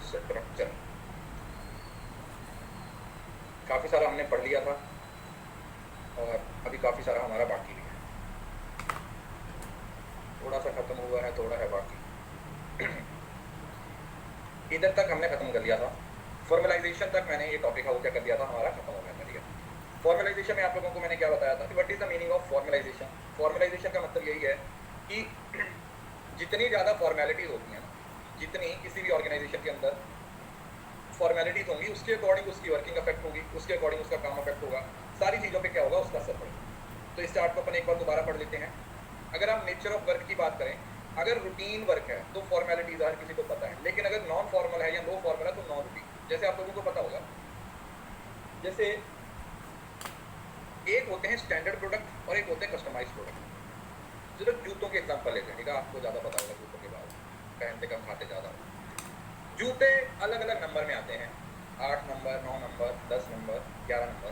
Structure. काफ़ी सारा हमने पढ़ लिया था और अभी काफ़ी सारा हमारा बाकी भी है, थोड़ा सा खत्म हुआ है, थोड़ा है बाकी। इधर तक हमने खत्म कर लिया था, फॉर्मलाइजेशन तक मैंने ये टॉपिक है वो क्या कर दिया था, हमारा खत्म हो गया था। ठीक है, फॉर्मलाइजेशन में आप लोगों को मैंने क्या बताया था कि what is the meaning of formalisation. Formalisation का मतलब यही है कि जितनी ज़्यादा फॉर्मेलिटीज होती हैं, जितनी किसी भी ऑर्गेनाइजेशन के अंदर फॉर्मेलिटीज होंगी, उसके अकॉर्डिंग उसकी वर्किंग अफेक्ट होगी, उसके अकॉर्डिंग उसका काम अफेक्ट होगा, सारी चीज़ों पे क्या होगा, उसका असर पड़ेगा। तो इस चार्ट को अपन एक बार दोबारा पढ़ लेते हैं। अगर आप नेचर ऑफ वर्क की बात करें, अगर रूटीन वर्क है तो फॉर्मेलिटीज हर किसी को पता है, लेकिन अगर नॉन फॉर्मल है या लो फॉर्मल है तो नॉन रूटीन। जैसे आप लोगों को पता होगा, जैसे एक होते हैं स्टैंडर्ड प्रोडक्ट और एक होते हैं कस्टमाइज्ड प्रोडक्ट। जो जूतों के एग्जांपल लेते हैं, ठीक है, आपको ज़्यादा पता होगा जूतों के बारे में, पहनते कम खाते ज़्यादा। जूते अलग अलग नंबर में आते हैं, 8 नंबर, 9 नंबर, 10 नंबर, 11 नंबर,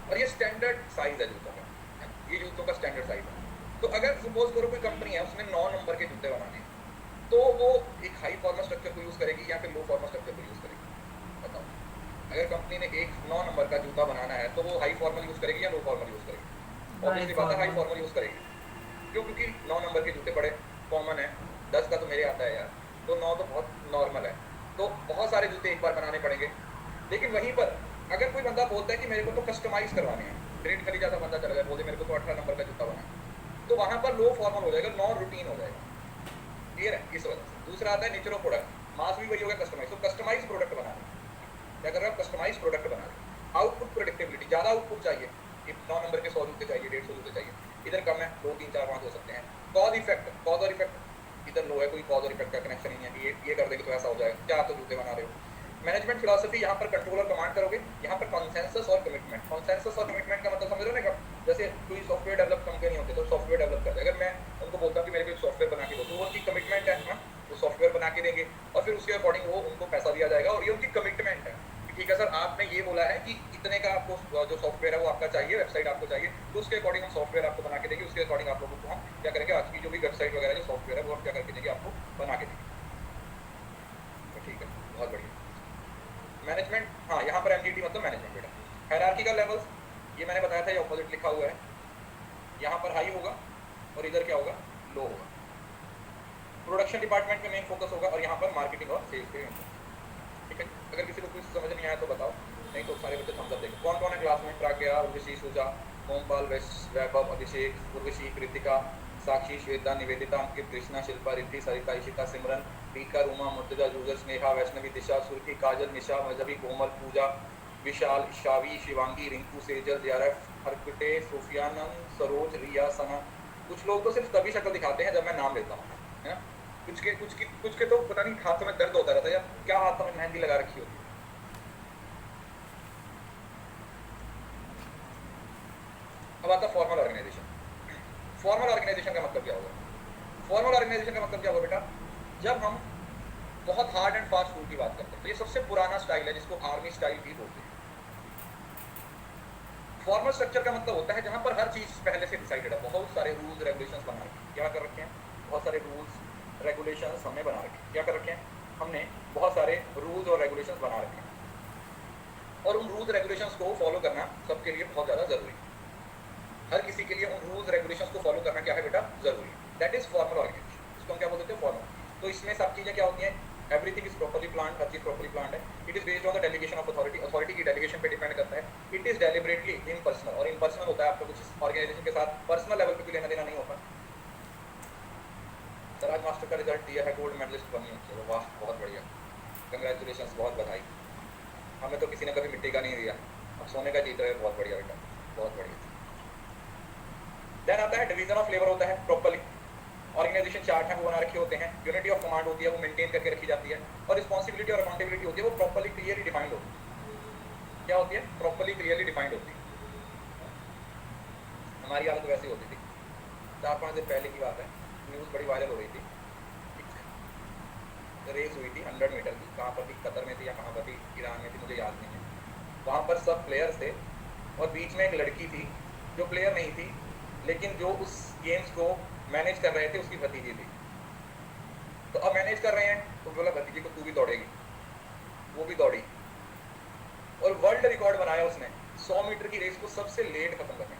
और ये स्टैंडर्ड साइज है जूतों का, ये जूतों का स्टैंडर्ड साइज है। तो अगर सपोज करो कोई कंपनी है उसने 9 नंबर के जूते बनाने हैं, तो वो एक हाई फॉर्मल स्ट्रक्चर को यूज़ करेगी या फिर लो फॉर्मल स्ट्रक्चर को यूज़ करेगी? बताओ। अगर कंपनी ने एक 9 नंबर का जूता बनाना है तो वो हाई फॉर्मल यूज़ करेगी या लो फॉर्मल यूज़ करेगी? ऑब्वियसली बात है, हाई फॉर्मल यूज़ करेगी। क्यों? क्योंकि 9 नंबर के जूते बड़े कॉमन है, 10 का तो मेरे आता है यार, तो 9 तो बहुत नॉर्मल है, तो बहुत सारे जूते एक बार बनाने पड़ेंगे। लेकिन वहीं पर अगर कोई बंदा बोलता है कि मेरे को तो कस्टमाइज करवाने हैं, ग्रेट खली जैसा बंदा चला गया, बोले मेरे को तो 18 नंबर का जूता बना, तो वहाँ पर लो फॉर्मल हो जाएगा, नॉन रूटीन हो जाएगा। क्लियर है? इस वजह से। दूसरा आता है नेचर ऑफ प्रोडक्ट, मास भी वही होगा कस्टमाइज। तो कस्टमाइज प्रोडक्ट बना रहे, क्या कर रहे हैं आप? कस्टमाइज प्रोडक्ट बना रहे। आउटपुट प्रोडक्टिबिलिटी, ज़्यादा आउटपुट चाहिए, 9 नंबर के 100 जूते चाहिए, 150 जूते चाहिए, इधर कम है, 2, 3, 4, 5 हो सकते हैं। कॉज इफेक्ट, कॉज और इफेक्ट इधर लो है, कोई कॉज और इफेक्ट का कनेक्शन ही नहीं है कि ये कर देंगे तो ऐसा हो जाएगा, क्या आप तो जूते बना रहे हो। मैनेजमेंट फिलॉसफी, यहाँ पर कंट्रोल और कमांड करोगे, यहाँ पर कॉन्सेंसस और कमिटमेंट। कॉन्सेंसस और कमिटमेंट का मतलब समझ रहे हो ना? जैसे कोई सॉफ्टवेयर डेवलप कंपनी होती है तो सॉफ्टवेयर डेवलप करते हैं, अगर मैं उनको बोलता हूँ कि मेरे को एक सॉफ्टवेयर बना के दो, तो वो उनकी कमिटमेंट है ना, वो सॉफ्टवेयर बना के देंगे और फिर उसके अकॉर्डिंग वो उनको पैसा दिया जाएगा, और ये उनकी कमिटमेंट है कि ठीक है सर, आपने ये बोला है कि इतने का आपको जो सॉफ्टवेयर है वो आपका चाहिए, वेबसाइट आपको चाहिए, तो उसके अकॉर्डिंग हम सॉफ्टवेयर आपको बना के देंगे, उसके अकॉर्डिंग आप लोगों को हम क्या करेंगे, आज की जो भी वेबसाइट वगैरह जो सॉफ्टवेयर है वो हम क्या करके देंगे, आपको बना के देंगे। तो ठीक है, बहुत बढ़िया। मैनेजमेंट, हाँ, यहाँ पर एमडीटी मतलब मैनेजमेंट बेटा। हायरार्किकल लेवल्स, ये मैंने बताया था, ये ऑपोजिट लिखा हुआ है, यहाँ पर हाई होगा और इधर क्या होगा, लो होगा। प्रोडक्शन डिपार्टमेंट में मेन फोकस होगा और यहाँ पर मार्केटिंग और सेल्स पे। ठीक है, अगर किसी को कुछ समझ नहीं आया तो बताओ, नहीं तो सारे बच्चे थम्स अप देंगे। कौन कौन है क्लास में? प्राज्ञा, उर्वशी, सुजा, मोमपाल, वैभव, अभिषेक, उर्वशी, कृतिका, साक्षी, श्वेता, निवेदिता, अंकित, कृष्णा, शिल्पा, रिद्धि, सरिता, इशिता, सिमरन, टीका, रूमा, मुर्तजा, जूजर, स्नेहा, वैष्णवी, दिशा, सुर्खी, काजल, निशा, मजहबी, कोमल, पूजा, विशाल, शावी, शिवांगी, रिंकू, सेजल, ज़ियारफ, हरकटे, सूफियानंद, सरोज, रिया, सना। कुछ लोग तो सिर्फ तभी शक्ल दिखाते हैं जब मैं नाम लेता हूँ, है ना? कुछ के तो पता नहीं हाथों में दर्द होता रहता है, या क्या हाथों में मेहंदी लगा रखी होती है। अब आता फॉर्मल ऑर्गेनाइजेशन। फॉर्मल ऑर्गेनाइजेशन का मतलब क्या होगा? फॉर्मल ऑर्गेनाइजेशन का मतलब क्या होगा बेटा? जब हम बहुत हार्ड एंड फास्ट रूल की बात करते हैं, तो ये सबसे पुराना स्टाइल है जिसको आर्मी स्टाइल भी बोलते हैं। फॉर्मल स्ट्रक्चर का मतलब होता है जहां पर हर चीज पहले से डिसाइडेड है, बहुत सारे रूल्स रेगुलेशंस बना रखे हैं। क्या कर रखे हैं? बहुत सारे रूल्स रेगुलेशंस हमने बना रखे हैं। क्या कर रखे हैं? हमने बहुत सारे रूल्स और रेगुलेशंस बना रखे हैं, और उन रूल्स रेगुलेशंस को फॉलो करना सबके लिए बहुत ज़्यादा जरूरी है। हर किसी के लिए उन रूल्स रेगुलेशंस को फॉलो करना क्या है बेटा? जरूरी है। That is formal organization. इसको हम क्या बोलते हैं? फॉर्मल। तो इसमें सब चीज़ें क्या होती हैं? एवरीथिंग इज प्रॉपर्ली प्लान, हर चीज प्रॉपर्ली प्लान है। It is based on the delegation of authority, authority की डेलीगेशन पे डिपेंड करता है। इट इज डेलिबरेटली इम्पर्सनल, और इम्पर्सनल होता है आपको कुछ ऑर्गेनाइजेशन के साथ पर्सनल लेवल पे भी लेना देना नहीं होता। सर आज मास्टर का रिजल्ट दिया है, गोल्ड मेडलिस्ट बनी है, चलो वाह, बहुत बढ़िया, कंग्रेचुलेशन, बहुत बधाई। हमें तो किसी ने कभी मिट्टी का नहीं दिया, अब सोने का जीत रहे, बहुत बढ़िया बेटा, बहुत बढ़िया। देन आता है डिवीजन ऑफ लेबर होता है प्रॉपर्ली। ऑर्गेनाइजेशन चार्ट है वो बना रखे होते हैं। यूनिटी ऑफ कमांड होती है वो मेंटेन करके रखी जाती है, और रिस्पॉन्सिबिलिटी और अकाउंटेबिलिटी होती है वो प्रॉपर्ली क्लियरली डिफाइंड होती है। क्या होती है? प्रॉपर्ली क्लियरली डिफाइंड होती है। हमारी हालत वैसी होती थी, 4-5 दिन पहले की बात है, न्यूज़ बड़ी वायरल हो रही थी, रेस हुई थी 100 मीटर की, कहाँ पर थी, कतर में थी या कहाँ पर थी, ईरान में थी, मुझे याद नहीं है। वहाँ पर सब प्लेयर्स थे और बीच में एक लड़की थी जो प्लेयर नहीं थी, लेकिन जो उस गेम्स को मैनेज कर रहे थे उसकी भतीजी थी। तो अब मैनेज कर रहे हैं तो बोला भतीजी को तू भी दौड़ेगी, वो भी दौड़ी और वर्ल्ड रिकॉर्ड बनाया उसने 100 मीटर की रेस को सबसे लेट खत्म करने।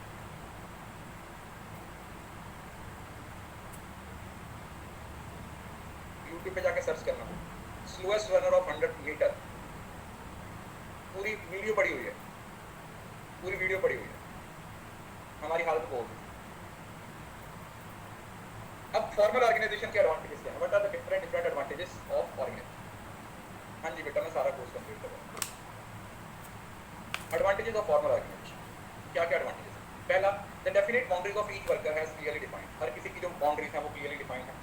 यूट्यूब पे जाके सर्च करना स्लोएस्ट रनर ऑफ 100 मीटर, पूरी वीडियो पड़ी हुई है, पूरी वीडियो पड़ी हुई है। हमारी हालत बहुत है। अब फॉर्मल ऑर्गेनाइजेशन के एडवांटेजेस क्या हैं? What are the different advantages of organization? हाँ जी बेटा, मैं सारा कोर्स कंप्लीट कर रहा हूँ। एडवांटेजेस ऑफ फॉर्मल ऑर्गेनाइजेशन, क्या क्या एडवांटेजेस है? पहला, the definite boundaries of each worker has clearly defined, हर किसी की जो बाउंड्रीज हैं वो क्लियरली डिफाइंड है।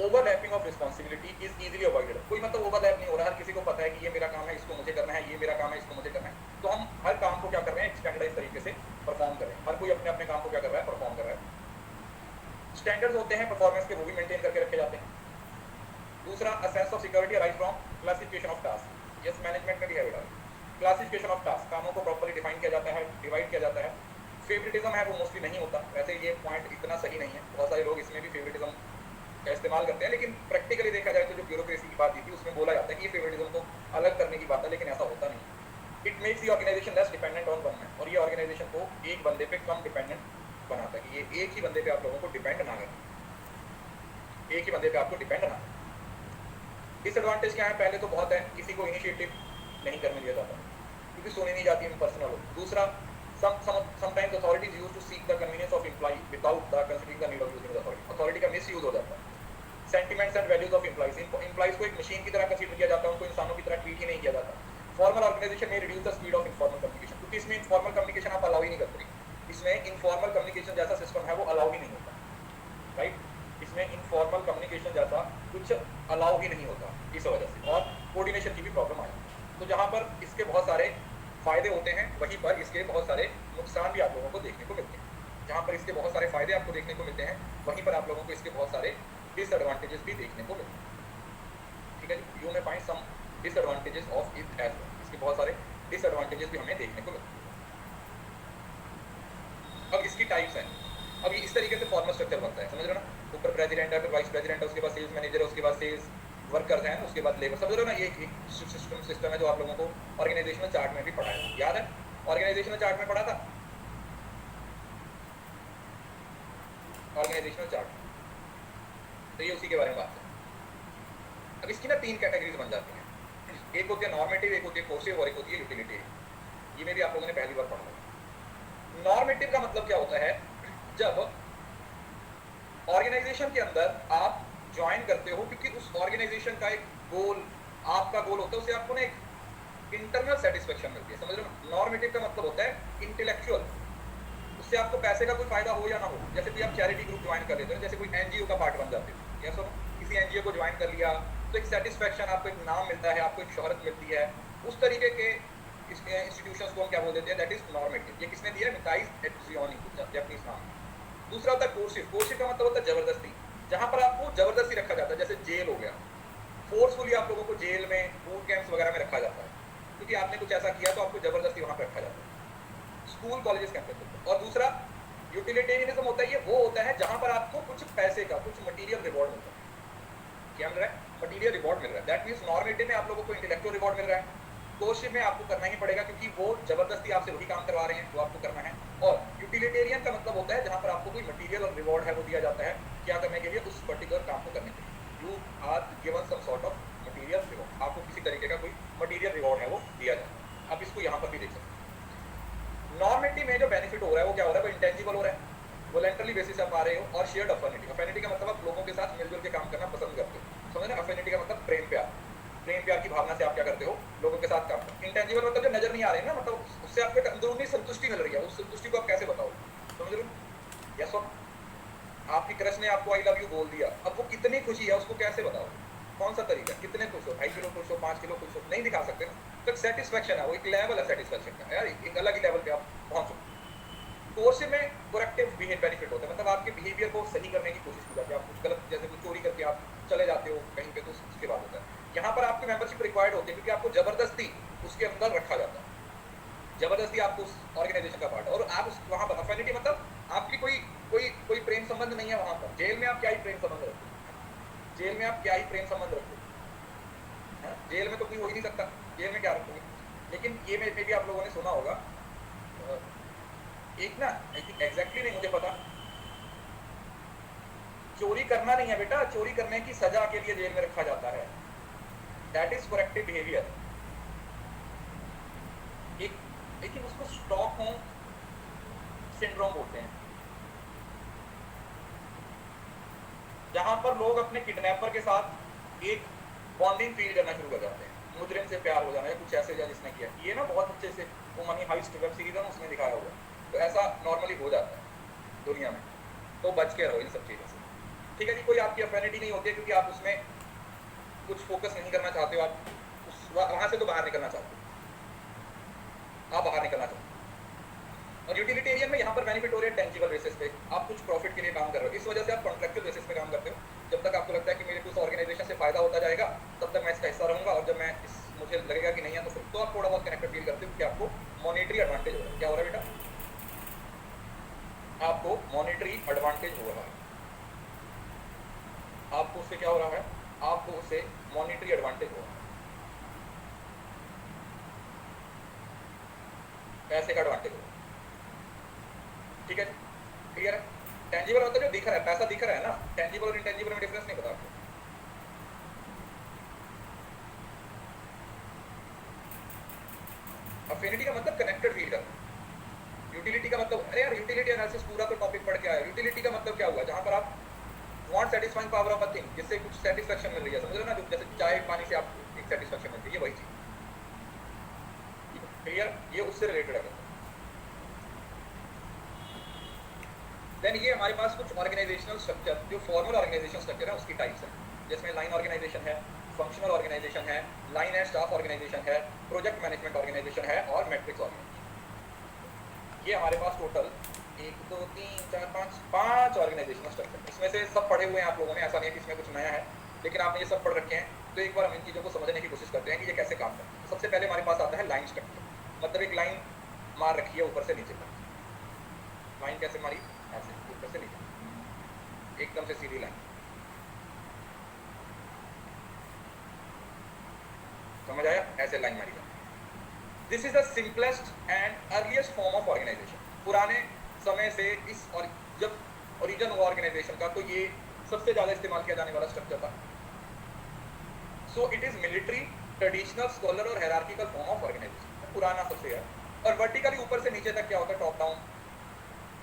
Overlapping of responsibility is easily avoided, कोई मतलब ओवरलैप नहीं हो रहा, हर किसी को पता है कि ये मेरा काम है, इसको मुझे करना है, ये मेरा काम है, इसको मुझे करना है, तो हम हर काम को क्या कर रहे हैं, स्टैंडर्डाइज तरीके से परफॉर्म कर रहे हैं, हर कोई अपने अपने काम को क्या कर रहा है, परफॉर्म कर रहा है। स्टैंडर्ड्स होते हैं परफॉर्मेंस के, वो भी मेंटेन करके रखे जाते हैं। दूसरा, a sense of security arise from classification of task, yes management में भी है बेटा, क्लासिफिकेशन ऑफ टास्क, कामों को प्रॉपर्ली डिफाइन किया जाता है, डिवाइड किया जाता है। फेवरेटिज्म है वो मोस्टली नहीं होता, वैसे ये पॉइंट इतना सही नहीं है, बहुत सारे लोग इसमें भी फेवरेटिज्म का इस्तेमाल करते हैं, लेकिन प्रैक्टिकली देखा जाए तो जो ब्यूरोक्रेसी की बात थी उसमें बोला जाता है कि ये फेवरेटिज्म को अलग करने की बात है, लेकिन ऐसा होता नहीं। It makes the organization less dependent on one man, और ये ऑर्गेनाइजेशन को एक बंदे पे कम डिपेंडेंट बनाता है कि ये एक ही बंदे पे आप लोगों को डिपेंड ना करें, एक ही बंदे पे आपको डिपेंड ना करें। डिसएडवांटेज क्या है? पहले तो बहुत है, किसी को इनिशिएटिव नहीं करने दिया जाता क्योंकि सुनी नहीं जाती इम्पर्सनल हो। दूसरा, sometimes authorities used to seek the convenience of employee without the considering the need of using the authority, authority का मिसयूज हो जाता है। Sentiments and values of employees, employees को एक मशीन की तरह कंसीडर किया जाता है, उनको इंसानों की तरह ट्रीट ही नहीं किया जाता। फॉर्मल ऑर्गेनाइजेशन में reduce the speed of informal communication, क्योंकि इसमें इनफॉर्मल कम्युनिकेशन आप अलाउ ही नहीं करते, इसमें इनफॉर्मल कम्युनिकेशन जैसा सिस्टम है वो अलाउ ही नहीं होता, राइट? इसमें इनफॉर्मल कम्युनिकेशन जैसा कुछ अलाउ ही नहीं होता, इस वजह से, और कोऑर्डिनेशन की भी प्रॉब्लम आई। तो जहाँ पर इसके बहुत सारे फायदे होते हैं वहीं पर इसके बहुत सारे नुकसान भी आप लोगों को देखने को मिलते हैं। जहाँ पर इसके बहुत सारे फायदे आपको देखने को मिलते हैं वहीं पर आप लोगों को इसके बहुत सारे डिसएडवांटेजेस भी देखने को मिलते हैं। ठीक है जी, you may find some disadvantages of it as well, इसके बहुत सारे डिसएडवांटेजेस भी हमें देखने को मिलते हैं। अब इसकी टाइप्स हैं, अब ये इस तरीके से फॉर्मल स्ट्रक्चर बनता है, समझ रहे हो ना? ऊपर प्रेसिडेंट है, फिर वाइस प्रेसिडेंट है, उसके बाद सेल्स मैनेजर है, उसके बाद सेल्स वर्कर्स हैं, उसके बाद लेबर, समझ रहे हो ना? ये एक सिस्टम है जो आप लोगों को ऑर्गेनाइजेशनल चार्ट में भी पढ़ा है, याद है? ऑर्गेनाइजेशनल चार्ट में पढ़ा था, ऑर्गेनाइजेशनल चार्ट, तो ये उसी के बारे में बात है। अब इसकी ना 3 कैटेगरीज बन जाती हैं, एक होती है नॉर्मेटिव, एक होती है कोर्सिव और एक होती है यूटिलिटेरियन। ये में भी आप लोगों ने पहली बार पढ़ा होगा। नॉर्मेटिव का मतलब क्या होता है? जब ऑर्गेनाइजेशन के अंदर आप ज्वाइन करते हो, क्योंकि उस ऑर्गेनाइजेशन का एक गोल, आपका गोल होता है, उससे आपको ना एक इंटरनल सेटिस्फेक्शन मिलती है, समझ रहे हो? नॉर्मेटिव का मतलब होता है इंटेलेक्चुअल, उससे आपको पैसे का कोई फायदा हो या ना हो। जैसे कि आप चैरिटी ग्रुप ज्वाइन कर लेते हो, जैसे कोई एनजीओ का पार्ट बन जाते हो, या सुनो, किसी एनजीओ को ज्वाइन कर लिया तो एक सेटिस्फेक्शन, आपको एक नाम मिलता है, आपको एक शोहरत मिलती है, उस तरीके के इंस्टीट्यूशंस को हम क्या बोल देते हैं? That is normative. ये किसने दिया है? मिकाइल एट्जियोनी, जापानीज नाम। दूसरा होता है कोर्सिव, कोर्सिव का मतलब होता है जबरदस्ती, जहां पर आपको जबरदस्ती रखा जाता है, जैसे जेल हो गया, फोर्सफुली आप लोगों को जेल में, बूट कैंप्स वगैरह में रखा जाता है, क्योंकि आपने कुछ ऐसा किया तो आपको जबरदस्ती वहां पर रखा जाता है, स्कूल कॉलेजेस कैंपस पे। और दूसरा यूटिलिटेरियनिज्म होता है, ये वो होता है जहां पर आपको कुछ पैसे का, कुछ मटेरियल रिवॉर्ड मिलता है। क्या मिल रहा है? मटेरियल रिवॉर्ड मिल रहा है। दैट मींस नॉर्मेटिव में आप लोगों को इंटेलेक्चुअल रिवॉर्ड मिल रहा है, कोर्सिव में आपको करना ही पड़ेगा क्योंकि वो जबरदस्ती आपसे वही काम करवा रहे हैं जो आपको करना है। और यूटिलिटेरियन का मतलब होता है जहां पर आपको कोई मटेरियल और रिवॉर्ड है वो दिया जाता है, क्या करने के लिए? उस पर्टिकुलर काम को करने के लिए। You are given some sort of material reward, आपको किसी तरीके का कोई मटेरियल रिवॉर्ड है वो दिया जाता है। आप इसको यहाँ पर भी देख सकते हैं। नॉर्मेटिव में जो बेनिफिट हो रहा है वो क्या हो रहा है? वो इंटेंजिबल हो रहा है, वॉलंटरी बेसिस आप आ रहे हो। और शेयर्ड अफिनिटी, अफिनिटी का मतलब आप लोगों के साथ मिलजुल के काम करना पसंद करते हो, समझ रहे? अफिनिटी का मतलब प्रेम प्यार, प्रेम प्यार की भावना से आप क्या करते हो? लोगों के साथ काम करते हो। इंटेंजिबल मतलब जो नजर नहीं आ रहे हैं ना, मतलब उससे आपको एक अंदरूनी संतुष्टि मिल रही है, उस संतुष्टि को आप कैसे बताओ? समझ रहे हो? यस और आपकी क्रश ने आपको आई लव यू बोल दिया, अब वो कितनी खुशी है उसको कैसे बताओ? कौन सा तरीका? कितने खुश हो? 2.5 किलो खुश हो, 5 किलो खुश हो? नहीं दिखा सकते ना। तो एक सेटिस्फेक्शन है, वो एक लेवल है सेटिस्फेक्शन का, यार एक अलग ही लेवल पे आप पहुंचो। कोर्सिव में कोरेक्टिव बिहेवियर बेनिफिट होता है, मतलब आपके बिहेवियर को सही करने की कोशिश की जाती है। आप कुछ गलत, जैसे कुछ चोरी करके आप चले जाते हो कहीं पे, तो उसके बाद होता है। यहाँ पर आपकी मेंबरशिप रिक्वायर्ड होती है क्योंकि आपको जबरदस्ती उसके अंदर रखा जाता है, जबरदस्ती आपको उस ऑर्गेनाइजेशन का पार्ट। और आप उस वहाँ पर अफिनिटी मतलब आपकी कोई प्रेम संबंध नहीं है वहाँ पर। जेल में आप क्या ही प्रेम संबंध रखते हो? जेल में आप क्या ही प्रेम संबंध रखते हो? जेल में तो कोई हो ही नहीं सकता, जेल में क्या रखोगे। लेकिन ये में भी आप लोगों ने सुना होगा, एक ना एग्जैक्टली नहीं मुझे पता, चोरी करना नहीं है बेटा, चोरी करने की सजा के लिए जेल में रखा जाता है, दैट इज करेक्टिव बिहेवियर। लेकिन उसको स्टॉकहोम सिंड्रोम बोलते हैं, जहां पर लोग अपने किडनैपर के साथ एक बॉन्डिंग फील करना शुरू कर जाते हैं, मुजरिम से प्यार हो जाना है कुछ ऐसे जिसने किया। ये ना बहुत अच्छे से वो मनी हाइस्ट वेब सीरीज है उसमें दिखाया हुआ, तो ऐसा नॉर्मली हो जाता है दुनिया में, तो बच के रहो इन सब चीज़ों से। ठीक है जी, कोई आपकी अफिनिटी नहीं होती है क्योंकि आप उसमें कुछ फोकस नहीं करना चाहते हो, आप उस वहां से तो बाहर निकलना चाहते हो, आप बाहर निकलना चाहते हो। और यूटिलिटेरियन में यहाँ पर बेनिफिट हो रहा है टेंजिबल बेसिस पे, आप कुछ प्रॉफिट के लिए काम कर रहे हो, इस वजह से आप कॉन्ट्रैक्चुअल बेसिस पे काम करते हो। जब तक आपको लगता है कि मेरे को उस ऑर्गेनाइजेशन से फायदा होता जाएगा तब तक मैं इसका हिस्सा रहूंगा, और जब मैं इस मुझे लगेगा कि नहीं है तो फिर तो आप थोड़ा बहुत कनेक्टेड फील करते हो कि आपको मॉनेटरी एडवांटेज हो रहा है। क्या हो रहा है बेटा? आपको मॉनेटरी एडवांटेज हो रहा है, आपको उससे क्या हो रहा है? आपको उससे मॉनेटरी एडवांटेज हो रहा है, पैसे का एडवांटेज हो रहा है। ठीक है, क्लियर है? टेंजिबल होता है जो दिख रहा है, पैसा दिख रहा है ना, टेंजिबल और इनटेंजिबल में डिफरेंस नहीं पता आपको। अफिनिटी का मतलब कनेक्टेड फील करना, यूटिलिटी का मतलब, अरे यार यूटिलिटी एनालिसिस पूरा तो टॉपिक पढ़ के आया। यूटिलिटी का मतलब क्या हुआ? जहां पर आप want satisfying power of a thing, जिससे कुछ सेटिस्फेक्शन मिल रही है, समझ रहे ना, जैसे चाय पानी से आप एक सेटिस्फेक्शन मिलती है, ये वही चीज। क्लियर? ये उससे रिलेटेड है। देन ये हमारे पास कुछ ऑर्गेनाइजेशनल स्ट्रक्चर, जो फॉर्मल ऑर्गेनाइजेशन स्ट्रक्चर है उसकी टाइप्स है, जिसमें लाइन ऑर्गेनाइजेशन है, फंक्शनल ऑर्गेनाइजेशन है, लाइन एंड स्टाफ ऑर्गेनाइजेशन है, प्रोजेक्ट मैनेजमेंट ऑर्गेनाइजेशन है और मैट्रिक्स ऑर्गेनाइजेशन। ये हमारे पास टोटल 1 2 3 4 5 ऑर्गेनाइजेशनल स्ट्रक्चर। इसमें से सब पढ़े हुए हैं आप लोगों ने, ऐसा नहीं है कि इसमें कुछ नया है, लेकिन आपने ये सब पढ़ रखे हैं। तो एक बार हम इन चीज़ों को समझने की कोशिश करते हैं कि ये कैसे काम करते हैं। सबसे पहले हमारे पास आता है लाइन स्ट्रक्चर, मतलब एक लाइन मार रखी है ऊपर से नीचे तक। लाइन कैसे मारी? ऐसे ऊपर से नीचे, एकदम से सीधी लाइन, समझ आया? ऐसे लाइन मारी जाती। This is the simplest and earliest form of organization. पुराने समय से इस, और जब ओरिजिन हुआ ऑर्गेनाइजेशन का, तो ये सबसे ज्यादा इस्तेमाल किया जाने वाला स्ट्रक्चर था। So it is military, traditional, scholar और हायरार्किकल फॉर्म ऑफ ऑर्गेनाइजेशन, पुराना सबसे है। और वर्टिकली ऊपर से नीचे तक क्या होता है? टॉप डाउन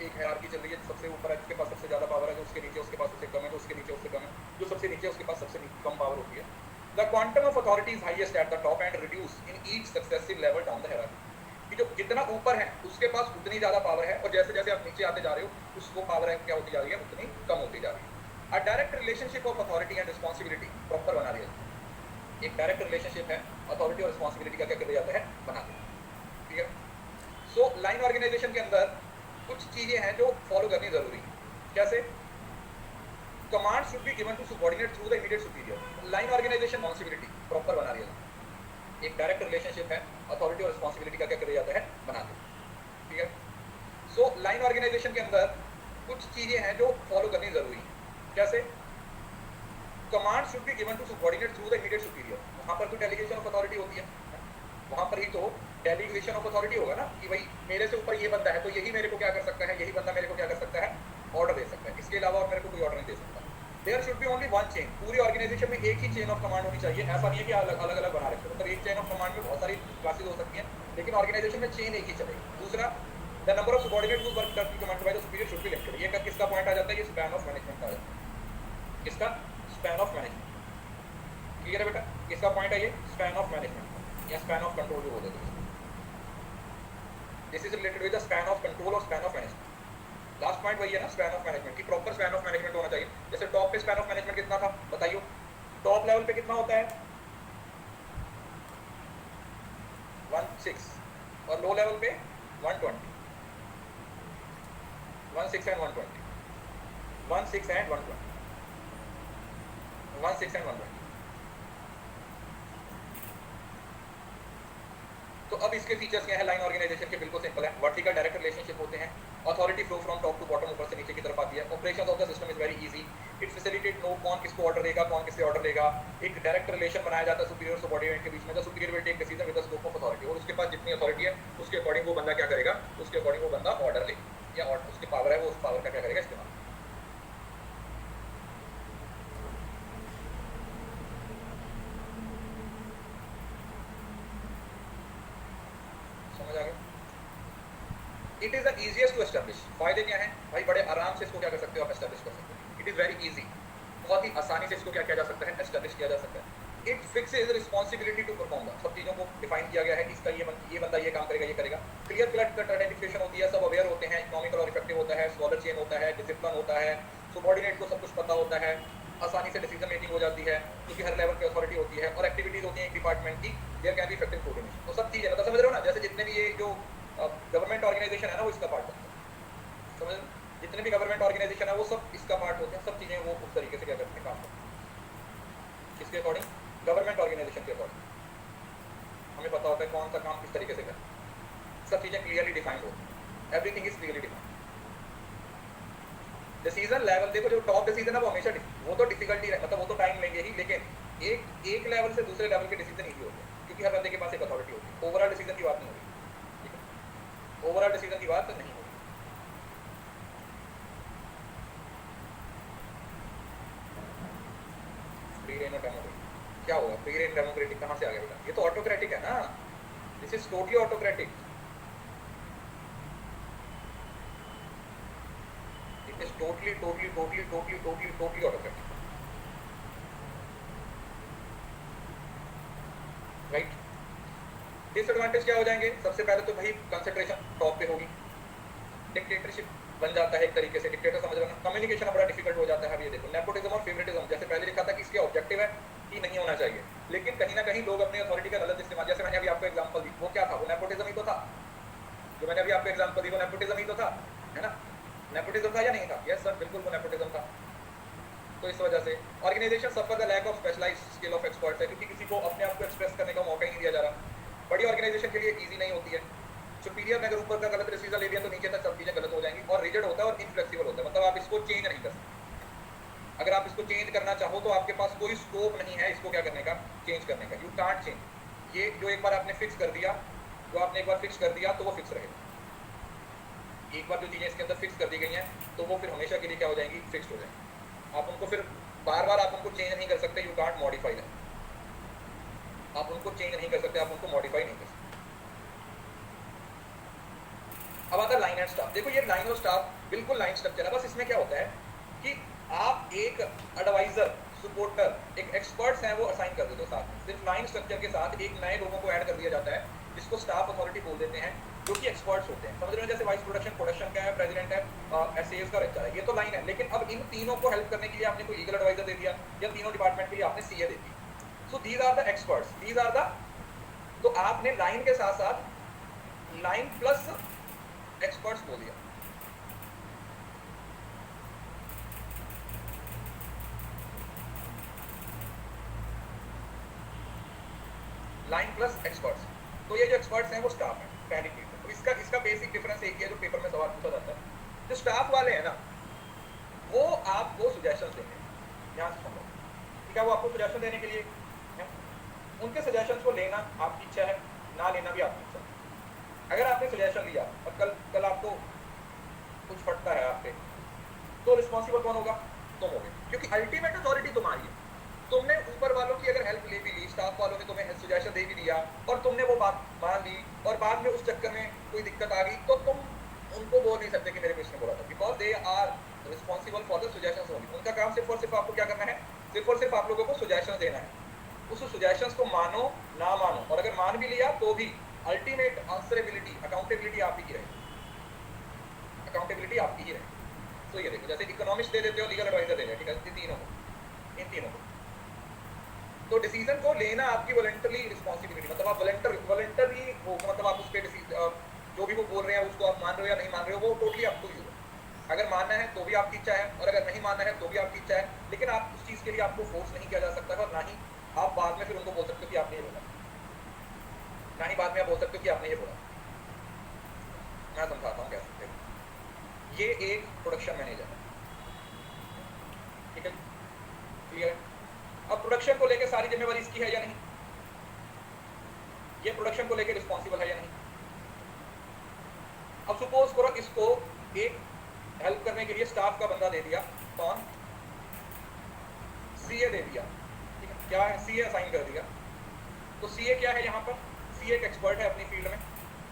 एक हायरार्की चल रही है, सबसे ऊपर है जिसके पास सबसे ज्यादा पावर है, जो उसके नीचे उसके पास उससे कम है, जो उसके नीचे उससे कम है, जो सबसे नीचे उसके पास सबसे कम पावर होती है। The quantum of authority is highest at the top and reduce in each successive level down the hierarchy. कि जो जितना ऊपर है उसके पास उतनी ज्यादा पावर है, और जैसे जैसे आप नीचे आते जा रहे हो उसको पावर है क्या होती जा रही है? उतनी कम होती जा रही है। अ direct relationship of authority and responsibility proper बना दिया जाता है। एक डायरेक्ट रिलेशनशिप है अथॉरिटी और रिस्पॉन्सिबिलिटी का, क्या कर दिया जाता है? बना दिया। ठीक है? सो लाइन ऑर्गेनाइजेशन के अंदर कुछ चीजें हैं जो फॉलो करनी जरूरी है। कैसे? Command should be given to subordinate through the immediate superior. Line organization responsibility proper बना दिया जाता है। एक डायरेक्ट रिलेशनशिप है अथॉरिटी और रिस्पॉन्सिबिलिटी का, क्या कर दिया जाता है? बना दिया। ठीक है? सो लाइन ऑर्गेनाइजेशन के अंदर कुछ चीजें हैं जो फॉलो करनी जरूरी है। कैसे? Command should be given to subordinate through the immediate superior. वहां पर तो डेलीगेशन ऑफ अथॉरिटी होती है, वहां पर ही तो डेलीगेशन ऑफ अथॉरिटी होगा ना, कि भाई मेरे से ऊपर ये बंदा है तो यही मेरे को क्या कर सकता है, यही बंदा मेरे को क्या कर सकता है? ऑर्डर दे सकता है, इसके अलावा और मेरे को कोई ऑर्डर नहीं दे सकता। There should be only one chain. पूरी ऑर्गेनाइजेशन में एक ही चेन ऑफ कमांड होनी चाहिए, ऐसा नहीं है कि अलग अलग बना रखे, मतलब एक चेन ऑफ कमांड में बहुत सारी क्लासेस हो सकती हैं, लेकिन ऑर्गेनाइजेशन में चेन एक ही चलेगी। दूसरा, the number of subordinate who work करती command by the superior should be limited. ये किसका पॉइंट आ जाता है? ये स्पैन ऑफ मैनेजमेंट का आ जाता है। किसका? Span of management. क्लियर है बेटा? किसका पॉइंट है ये? स्पैन ऑफ मैनेजमेंट या स्पैन ऑफ कंट्रोल जो बोलते हैं। This is related with the span of control और span of management. Last point वही है ना, स्पैन ऑफ मैनेजमेंट की प्रॉपर स्पैन ऑफ मैनेजमेंट होना चाहिए। जैसे टॉप पे स्पैन ऑफ मैनेजमेंट कितना था बताइए? टॉप लेवल पे कितना होता है? 16, और लो लेवल पे 120, 16 एंड 120, 16 एंड 120, 16 एंड 120। तो अब इसके फीचर्स क्या है लाइन ऑर्गेनाइजेशन के? बिल्कुल सिंपल है, वर्टिकल डायरेक्ट रिलेशनशिप होते हैं, authority flow from top to bottom, ऊपर से नीचे की तरफ आती है, operation of the system is very easy, it facilitate know कौन किसको ऑर्डर देगा, कौन किससे ऑर्डर लेगा, एक डायरेक्ट रिलेशन बनाया जाता है सुपीरियर और सबऑर्डिनेट के बीच में, the superior will take decision with the scope of authority, और उसके पास जितनी अथॉरिटी है उसके अकॉर्डिंग वो बंदा क्या करेगा, उसके अकॉर्डिंग वो बंदा ऑर्डर ले, या उसकी पावर है वो उस पावर का क्या करेगा, इस्तेमाल। समझ आ गया? It is the easiest to establish. फायदे क्या हैं भाई? बड़े आराम से इसको क्या कर सकते हो आप, एस्टैब्लिश कर सकते हो। इट इज वेरी इजी, बहुत ही आसानी से इसको क्या किया जा सकता है, एस्टैब्लिश किया जा सकता है। It fixes responsibility to perform the, सब चीजों को डिफाइन किया गया है कि इसका ये बंदा ये काम करेगा, ये करेगा, क्लियर कट आइडेंटिफिकेशन होती है, सब अवेयर होते हैं, इकोनॉमिकल और इफेक्टिव होता है, स्कॉलर चेन होता है, डिसिप्लिन होता है, सबऑर्डिनेट को सब कुछ पता होता है, आसानी से डिसीजन मेकिंग हो जाती है क्योंकि हर लेवल की अथॉरिटी होती है, और एक्टिविटीज होती है एक डिपार्टमेंट की, there can be effective coordination. तो सब चीजें मतलब समझ रहे हो ना, जैसे जितने भी ये जो गवर्नमेंट ऑर्गेनाइजेशन है ना वो इसका पार्ट होता है, समझ, जितने भी गवर्नमेंट ऑर्गेनाइजेशन है वो सब इसका पार्ट होते हैं, सब चीजें वो उस तरीके से क्या करते हैं, काम करते हैं, किसके अकॉर्डिंग, गवर्नमेंट ऑर्गेनाइजेशन के अकॉर्डिंग, हमें पता होता है कौन सा काम किस तरीके से करें, सब चीजें क्लियरली डिफाइंड होती हैं, everything is clearly defined. Decision level देखो, जो टॉप डिसीजन है वो हमेशा वो तो डिफिकल्टी मतलब वो तो टाइम लेंगे ही, लेकिन एक लेवल से दूसरे लेवल के डिसीजन इजी होते हैं क्योंकि हर बंदे के पास एक अथॉरिटी होती है। ओवरऑल डिसीजन की बात नहीं होगी, ठीक है, ओवरऑल डिसीजन की बात नहीं होगी। फ्री रेन और डेमोक्रेटिक क्या होगा? फ्री रेन डेमोक्रेटिक कहाँ से आ गया बेटा? ये तो ऑटोक्रेटिक है ना, this is totally autocratic, it is totally autocratic, right. Disadvantage क्या हो जाएंगे? सबसे पहले तो भाई कंसंट्रेशन टॉप पे होगी, डिक्टेटरशिप बन जाता है एक तरीके से, डिक्टेटर समझ रहे हो ना, कम्युनिकेशन बड़ा डिफिकल्ट हो जाता है। अब ये देखो नेपोटिज्म और फेवरेटिज्म, जैसे पहले लिखा था कि इसके ऑब्जेक्टिव है कि नहीं होना चाहिए, लेकिन कहीं ना कहीं लोग अपनी अथॉरिटी का गलत इस्तेमाल, जैसे मैंने अभी आपको एग्जांपल दी, वो क्या था? वो नेपोटिज्म ही तो था, जो मैंने अभी आपको एग्जांपल दी वो नेपोटिज्म ही तो था, है ना, नेपोटिज्म था या नहीं था? यस सर, बिल्कुल वो नेपोटिज्म था। तो इस वजह से organization suffer the lack of specialized skill of experts है, क्योंकि किसी को अपने आप को एक्सप्रेस करने का मौका ही नहीं दिया जा रहा। बड़ी ऑर्गेनाइजेशन के लिए इजी नहीं होती है, सुपीरियर ने अगर ऊपर का गलत डिसीजन ले लिया तो नीचे तक सब चीजें गलत हो जाएंगी, और रिजिड होता है और इनफ्लेक्सिबल होता है, मतलब आप इसको चेंज नहीं कर सकते। अगर आप इसको चेंज करना चाहो तो आपके पास कोई स्कोप नहीं है इसको क्या करने का, चेंज करने का, यू कांट चेंज। ये जो एक बार आपने फिक्स कर दिया, जो आपने एक बार फिक्स कर दिया तो वो फिक्स रहेगा। एक बार जो चीजें इसके अंदर फिक्स कर दी गई हैं तो वो फिर हमेशा के लिए क्या हो जाएंगी, फिक्स्ड हो जाएंगी। आप उनको फिर बार बार आप उनको चेंज नहीं कर सकते, यू कांट मॉडिफाई दैम, आप उनको चेंज नहीं कर सकते, आप उनको मॉडिफाई नहीं कर सकते। अब आता है लाइन एंड स्टाफ। देखो ये लाइन और स्टाफ बिल्कुल लाइन स्ट्रक्चर है, बस इसमें क्या होता है कि आप एक एडवाइजर, सपोर्टर, एक एक्सपर्ट्स हैं वो असाइन कर देते हो साथ में, सिर्फ लाइन स्ट्रक्चर के साथ एक नए लोगों को ऐड कर दिया जाता है जिसको स्टाफ अथॉरिटी बोल देते हैं, जो कि एक्सपर्ट्स होते हैं। समझ रहे हो, जैसे वाइस प्रोडक्शन का है, प्रेसिडेंट है, एसएएस का रहता है, ये तो लाइन है, लेकिन अब इन तीनों को हेल्प करने के लिए आपने कोई लीगल एडवाइजर दे दिया, या तीनों डिपार्टमेंट के लिए आपने सीए दे दी। So these are the experts, these are the, तो आपने लाइन के साथ साथ लाइन प्लस एक्सपर्ट्स बोल दिया। लाइन प्लस एक्सपर्ट्स, तो ये जो एक्सपर्ट्स हैं वो स्टाफ है, पहली चीज है। तो इसका बेसिक डिफरेंस एक ही है जो पेपर में सवाल पूछा जाता है। जो स्टाफ वाले हैं ना वो आपको सजेशंस देंगे, ध्यान से सुनो, ठीक है, वो आपको सजेशन देने के लिए है। उनके सजेशंस को लेना आपकी इच्छा है, ना लेना भी आपकी इच्छा है। अगर आपने सजेशन लिया और कल आपको कुछ फटता है आप पे, तो रिस्पॉन्सिबल कौन होगा? तुम होगे, क्योंकि अल्टीमेट अथॉरिटी तुम्हारी है। तुमने ऊपर वालों की अगर हेल्प ले भी ली, स्टाफ वालों ने तुम्हें सजेशन दे भी दिया और तुमने वो बात मान ली और बाद में उस चक्कर में कोई दिक्कत आ गई, तो तुम उनको बोल नहीं सकते कि मेरे कुछ ने बोला था, because they are responsible for the suggestions only. उनका काम सिर्फ और सिर्फ आपको क्या करना है, सिर्फ और सिर्फ आप लोगों को सजेशन देना है। उस सजेशंस को मानो ना मानो, और अगर मान भी लिया तो भी अल्टीमेट आंसरेबिलिटी, अकाउंटेबिलिटी आपकी ही रहेगी, अकाउंटेबिलिटी आपकी ही रहेगी। तो ये देखो, जैसे इकोनॉमिक्स दे देते हो, लीगल एडवाइजर दे रहे, ठीक है, इन तीनों को, तो डिसीजन को लेना आपकी वॉलंटरी रिस्पॉन्सिबिलिटी, मतलब आप वॉलंटरी हो, मतलब आप उस पर जो भी वो बोल रहे हैं उसको आप मान रहे हो या नहीं मान रहे हो, वो टोटली अप टू यू है। अगर मानना है तो भी आपकी इच्छा है, और अगर नहीं मानना है तो भी आपकी इच्छा है, लेकिन आप उस चीज़ के लिए आपको फोर्स नहीं किया जा सकता है, और ना ही आप बाद में फिर उनको बोल सकते हो कि आपने ये बोला। ना ही बाद में आप बोल सकते हो कि आपने ये बोला। मैं समझाता हूँ कैसे। ये एक प्रोडक्शन मैनेजर है, ठीक है, क्लियर। अब प्रोडक्शन को लेकर सारी जिम्मेवारी इसकी है या नहीं, ये प्रोडक्शन को लेकर रिस्पॉन्सिबल है या नहीं। अब सपोज करो इसको एक हेल्प करने के लिए स्टाफ का बंदा दे दिया, कौन, सीए दे दिया, ठीक है, क्या है, सीए असाइन कर दिया। तो सीए क्या है यहाँ पर, सीए एक एक्सपर्ट है अपनी फील्ड में,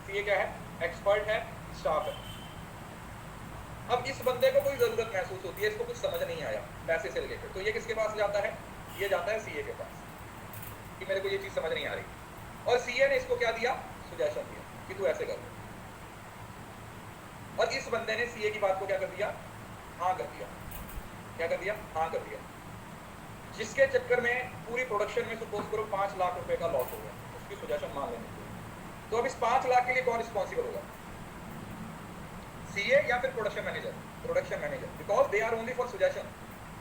सीए क्या है, एक्सपर्ट है, स्टाफ है। अब इस बंदे को कोई जरूरत महसूस होती है, इसको कुछ समझ नहीं आया पैसे से रिलेटेड, तो ये किसके पास जाता है, ये जाता है सीए के पास कि मेरे को ये चीज समझ नहीं आ रही। और सीए ने इसको क्या दिया, सजेशन दिया कि तू ऐसे कर। और इस बंदे ने सीए की बात को क्या कर दिया, हाँ कर दिया। क्या कर दिया, हाँ कर दिया। जिसके चक्कर में पूरी प्रोडक्शन में सपोज करो 5 लाख रुपए का लॉस हो गया, उसकी सजेशन मान लेने को। तो अब इस 5 लाख के लिए कौन रिस्पॉन्सिबल होगा, सीए या फिर production manager, production manager, because they are only for suggestion.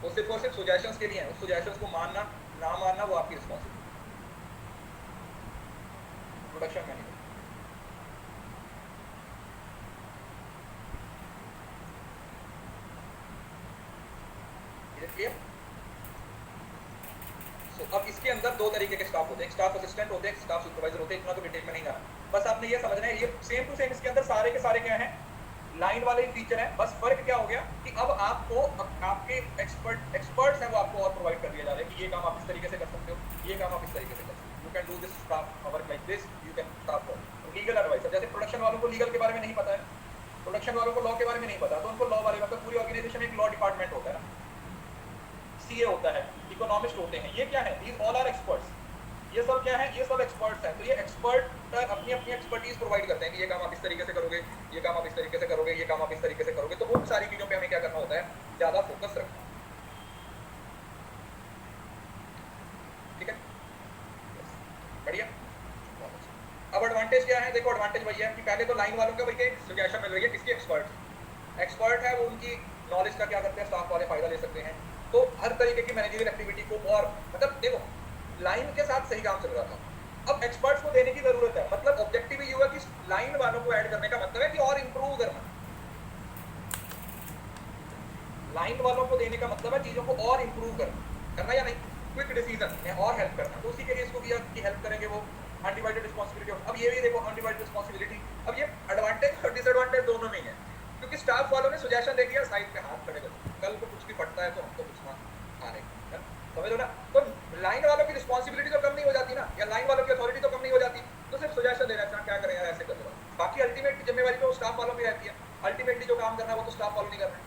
वो सिर्फ और सिर्फ सजेशंस के लिए हैं, उस सजेशंस को मानना ना मानना वो आपकी रिस्पॉन्सिबिलिटी। Production manager. अब इसके अंदर दो तरीके के स्टाफ होते हैं, स्टाफ असिस्टेंट होते हैं, स्टाफ सुपरवाइजर होते हैं। इतना तो डिटेल में नहीं जाना, बस आपने ये समझना है, ये सेम टू सेम इसके अंदर सारे के सारे क्या हैं, लाइन वाले फीचर है। बस फर्क क्या हो गया कि अब आपको आपके एक्सपर्ट्स हैं वो आपको और प्रोवाइड कर दिया जा रहा है कि ये काम आप इस तरीके से कर सकते हो, ये काम आप इस तरीके से कर सकते हो, you can do this staff work like this, you can staff legal advisor. जैसे प्रोडक्शन वालों को लीगल के बारे में नहीं पता है, प्रोडक्शन वालों को लॉ के बारे में नहीं पता, तो उनको लॉ वाले मतलब पूरी ऑर्गेनाइजेशन में एक लॉ डिपार्टमेंट होता है, सीए होता है, इकोनॉमिस्ट होते हैं, ये क्या है, दीज ऑल आर एक्सपर्ट्स। ये सब क्या है, ये सब एक्सपर्ट्स हैं। तो ये एक्सपर्ट अपनी अपनी एक्सपर्टीज प्रोवाइड करते हैं कि ये काम आप इस तरीके से करोगे, ये काम आप इस तरीके से करोगे, ये काम आप इस तरीके से करोगे। तो वो सारी चीजों पे हमें क्या करना होता है, ज्यादा फोकस रखना, ठीक है, बढ़िया। अब एडवांटेज क्या है, देखो एडवांटेज वही है कि पहले तो लाइन वालों का वही सजेशन मिल रही है, किसकी, एक्सपर्ट है, वो उनकी नॉलेज का क्या करते हैं, स्टाफ वाले फायदा ले सकते हैं। तो हर तरीके की मैनेजरियल एक्टिविटी को, और मतलब देखो लाइन के साथ सही काम चल रहा था, अब एक्सपर्ट्स को देने की जरूरत है। मतलब ऑब्जेक्टिव ये हुआ कि लाइन वालों को ऐड करने का मतलब है कि और इंप्रूव करना, लाइन वालों को देने का मतलब है चीजों को और इंप्रूव करना या नहीं, क्विक डिसीजन में और हेल्प करना। तो उसी के लिए इसको किया कि हेल्प करेंगे वो, अनडिवाइडेड रिस्पांसिबिलिटी। अब ये भी देखो अनडिवाइडेड रिस्पांसिबिलिटी, अब ये एडवांटेज और डिसएडवांटेज दोनों में ही है, क्योंकि स्टाफ वालों ने सजेशन दे दिया, साइड पे हाथ खड़े कर, कल को कुछ भी फटता है तो हमको कुछ ना आने, समझ लो ना। तो लाइन वालों की रिस्पांसिबिलिटी तो कम नहीं हो जाती ना, या लाइन वालों की अथॉरिटी तो कम नहीं हो जाती, तो सिर्फ सजेशन देना चाहिए क्या करें यार ऐसे कर दो। बाकी अल्टीमेट जिम्मेवारी तो स्टाफ वालों की रहती है, अल्टीमेटली जो काम करना है वो तो स्टाफ वालों नहीं करना है,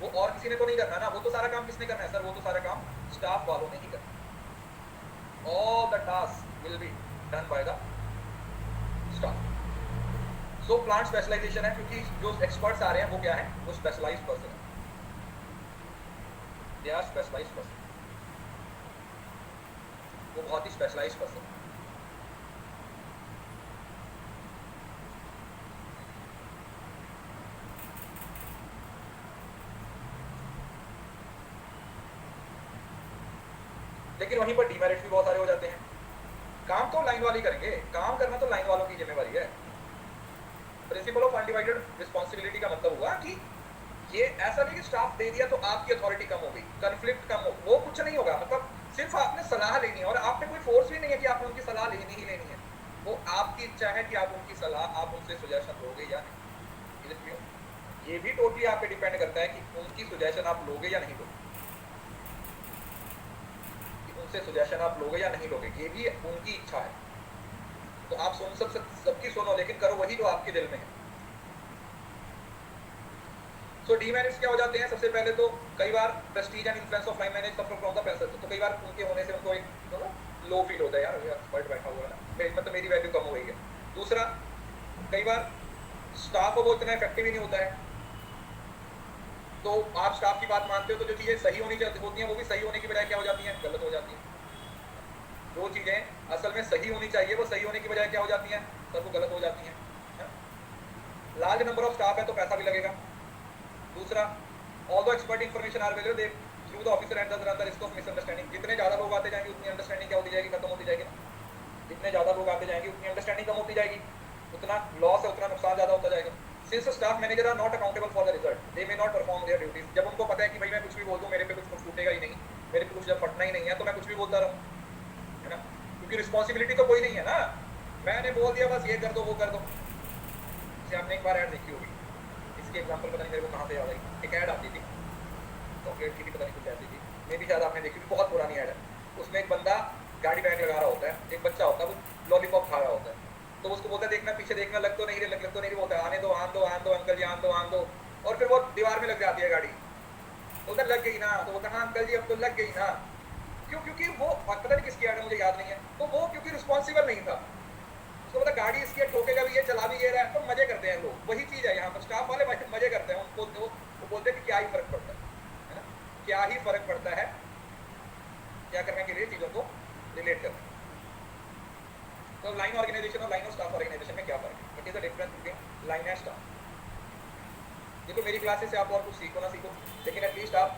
वो और किसी ने तो नहीं करना ना, वो तो सारा काम किसने करना है सर, वो तो सारा काम स्टाफ वालों ने ही करना। All the task will be done by the staff. So plant specialization है, क्योंकि जो एक्सपर्ट्स आ रहे हैं वो क्या है, वो स्पेशलाइज्ड पर्सन है, दे आर स्पेशलाइज्ड पर्सन, वो बहुत ही स्पेशलाइज्ड पर्सन है। लेकिन वहीं पर डीमेरिट्स भी बहुत सारे हो जाते हैं। काम तो लाइन वाले ही करेंगे, काम करना तो लाइन वालों की जिम्मेवारी है। प्रिंसिपल ऑफ अनडिवाइडेड रिस्पांसिबिलिटी का मतलब हुआ कि ये ऐसा नहीं कि स्टाफ दे दिया तो आपकी अथॉरिटी कम हो गई, कन्फ्लिक्ट कम हो, वो कुछ नहीं होगा। मतलब सिर्फ आपने सलाह लेनी है, और आप पे कोई फोर्स भी नहीं है कि आपने उनकी सलाह लेनी ही लेनी है, वो आपकी इच्छा है कि आप उनकी सलाह, आप उनसे सजेशन लोगे या नहीं। ये भी टोटली आप पे डिपेंड करता है कि उनकी सजेशन आप लोगे या नहीं लोगे, उनसे सजेशन आप लोगे या नहीं लोगे, ये भी उनकी इच्छा है। तो आप सुन सबकी सुनो, लेकिन करो वही जो आपके दिल में है। सो डीमेरिट्स क्या हो जाते हैं, सबसे पहले तो कई बार prestige and influence of line manager suffer from the pressure. तो कई बार उनके होने से उनको एक लो फील होता है, यार एक्सपर्ट बैठा हुआ है ना, मतलब मेरी वैल्यू कम हो गई है। दूसरा, कई बार स्टाफ वो इतना इफेक्टिव ही नहीं होता है, तो आप स्टाफ की बात मानते हो तो जो चीजें सही होनी होती हैं वो भी सही होने की बजाय क्या हो जाती हैं, गलत हो जाती हैं। जो चीजें असल में सही होनी चाहिए वो सही होने की बजाय क्या हो जाती हैं, सर वो गलत हो जाती हैं। लार्ज नंबर ऑफ स्टाफ है तो पैसा भी लगेगा। दूसरा, although expert information are available through the officer and the risk of misunderstanding. जितने ज्यादा लोग आते जाएंगे उतनी अंडरस्टैंडिंग क्या होती जाएगी, खत्म होती जाएगी ना। जितने ज़्यादा लोग आते जाएंगे उतनी अंडरस्टैंडिंग कम होती जाएगी, उतना लॉस है, उतना नुकसान ज़्यादा होता जाएगा। Since staff manager are not accountable for the result, they may not perform their duties. जब उनको पता है कि भाई मैं कुछ भी बोल दूँ मेरे पे कुछ फूटेगा ही नहीं, मेरे पे कुछ जब फटना ही नहीं है, तो मैं कुछ भी बोलता रहूँ, है ना, क्योंकि रिस्पॉन्सिबिलिटी तो कोई नहीं है ना, मैंने बोल दिया बस ये कर दो वो कर दो। जैसे आपने एक बार ऐड देखी होगी, इसकी एग्जांपल पता नहीं मेरे को कहाँ से याद आई, एक ऐड आती थी चॉकलेट की, पता नहीं कुछ ऐसी थी, मे भी शायद आपने देखी, बहुत पुरानी ऐड है। उसमें एक बंदा गाड़ी बैग लगा रहा होता है, एक बच्चा होता है वो लॉलीपॉप खा रहा होता है, तो उसको बोलता है देखना पीछे देखना, लग तो नहीं रही, लग तो नहीं रही, बोलता है आने दो आन दो आन दो अंकल जी आन दो आन दो, और फिर वो दीवार में लग जाती है गाड़ी, बोलता लग गई ना, तो बोलता हाँ अंकल जी अब तो लग गई ना। क्यों? क्योंकि वो पता नहीं किसकी ऐड है, मुझे याद नहीं है, तो वो क्योंकि रिस्पॉन्सिबल नहीं था, उसको पता गाड़ी इसकी ठोकेगा भी ये, चला भी ये रहा है, तो मजे करते हैं लोग। वही चीज है यहाँ पर, स्टाफ वाले मजे करते हैं, उनको वो बोलते हैं कि क्या ही फर्क पड़ता है ना, क्या ही फर्क पड़ता है, क्या करने के लिए चीजों को रिलेट करना। तो लाइन ऑर्गेनाइजेशन और लाइन ऑफ स्टाफ ऑर्गेनाइजेशन में क्या फर्क है? What is the difference between line and staff? देखो मेरी क्लासेस से आप और कुछ सीखो ना सीखो, लेकिन एटलीस्ट आप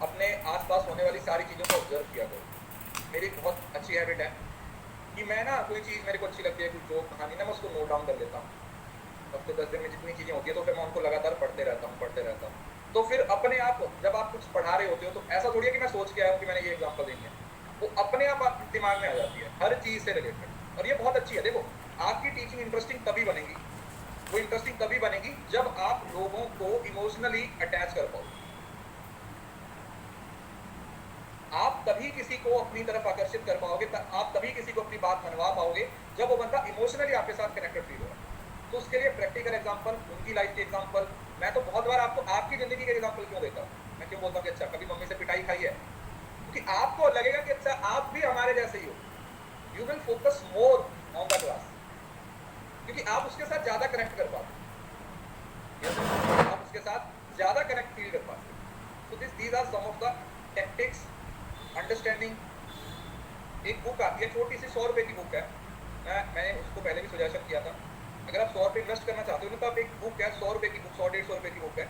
अपने आसपास होने वाली सारी चीज़ों को ऑब्जर्व किया करो। मेरी एक बहुत अच्छी हैबिट है कि मैं ना कोई चीज़ मेरे को अच्छी लगती है, कुछ जो कहानी ना, मैं उसको नोट डाउन कर लेता हूँ। हफ्ते 10 दिन में जितनी चीज़ें होती है तो फिर मैं उनको लगातार पढ़ते रहता हूँ। तो फिर अपने आप जब आप कुछ पढ़ा रहे होते हो तो ऐसा थोड़ी है कि मैं सोच के आया हूँ कि मैंने ये एग्जाम्पल देनी है, वो अपने आप आपके दिमाग में आ जाती है हर चीज़ से रिलेटेड, और ये बहुत अच्छी है। देखो आपकी टीचिंग इंटरेस्टिंग तभी बनेगी, वो इंटरेस्टिंग तभी बनेगी जब आप लोगों को इमोशनली अटैच कर पाओ। आप तभी किसी को अपनी तरफ आकर्षित कर पाओगे, आप तभी किसी को अपनी बात मनवा पाओगे जब वो बंदा इमोशनली आपके साथ कनेक्टेड फील हो रहा है। तो उसके लिए प्रैक्टिकल एग्जांपल, उनकी लाइफ के एग्जांपल, मैं तो बहुत बार आपको आपकी जिंदगी के एग्जांपल क्यों देता हूँ, मैं क्यों बोलता हूँ कि अच्छा कभी मम्मी से पिटाई खाई है, क्योंकि आपको लगेगा कि अच्छा आप भी हमारे जैसे ही हो, you will focus more on the class, क्योंकि आप उसके साथ ज्यादा कनेक्ट कर पाते, आप उसके साथ ज्यादा कनेक्ट फील कर पाते। So these are some of the tactics understanding. एक बुक आती है छोटी सी, 100 रुपए की बुक है, मैंने उसको पहले भी सजेशन किया था, अगर आप 100 रुपये इन्वेस्ट करना चाहते हो ना तो आप एक बुक है 100 रुपए की बुक, 100-150 रुपए की बुक है,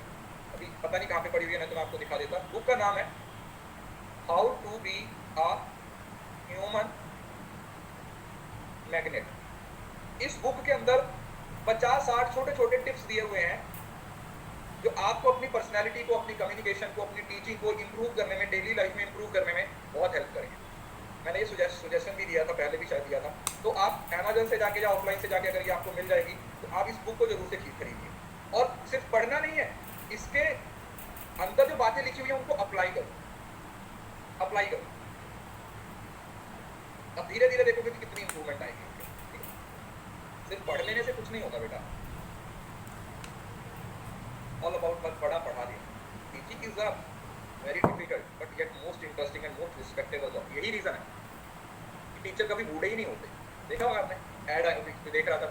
अभी पता नहीं कहाँ पे पड़ी हुई है, ना तो मैं आपको दिखा देता। बुक का नाम है how to be a human magnet. इस बुक के अंदर 50-60 छोटे छोटे टिप्स दिए हुए हैं जो आपको अपनी पर्सनैलिटी को, अपनी कम्युनिकेशन को, अपनी टीचिंग को इंप्रूव करने में, डेली लाइफ में इंप्रूव करने में बहुत हेल्प करेंगे। मैंने ये सजेशन भी दिया था, पहले भी शायद दिया था, तो आप अमेजन से जाके या ऑफलाइन से जाके अगर ये आपको मिल जाएगी तो आप इस बुक को जरूर से खरीदिए। और सिर्फ पढ़ना नहीं है, इसके अंदर जो बातें लिखी हुई है उनको अप्लाई करो, अप्लाई करो। अब धीरे धीरे देखोगे कि कितनी इंप्रूवमेंट आएगी। सिर्फ पढ़ लेने से कुछ नहीं होगा बेटा, ऑल अबाउट बस पढ़ा पढ़ा दिया। Teaching is a very difficult but yet most interesting and most respectable job. यही रीजन है कि टीचर कभी बूढ़े ही नहीं होते। देखा होगा आपने, ऐड देख रहा था,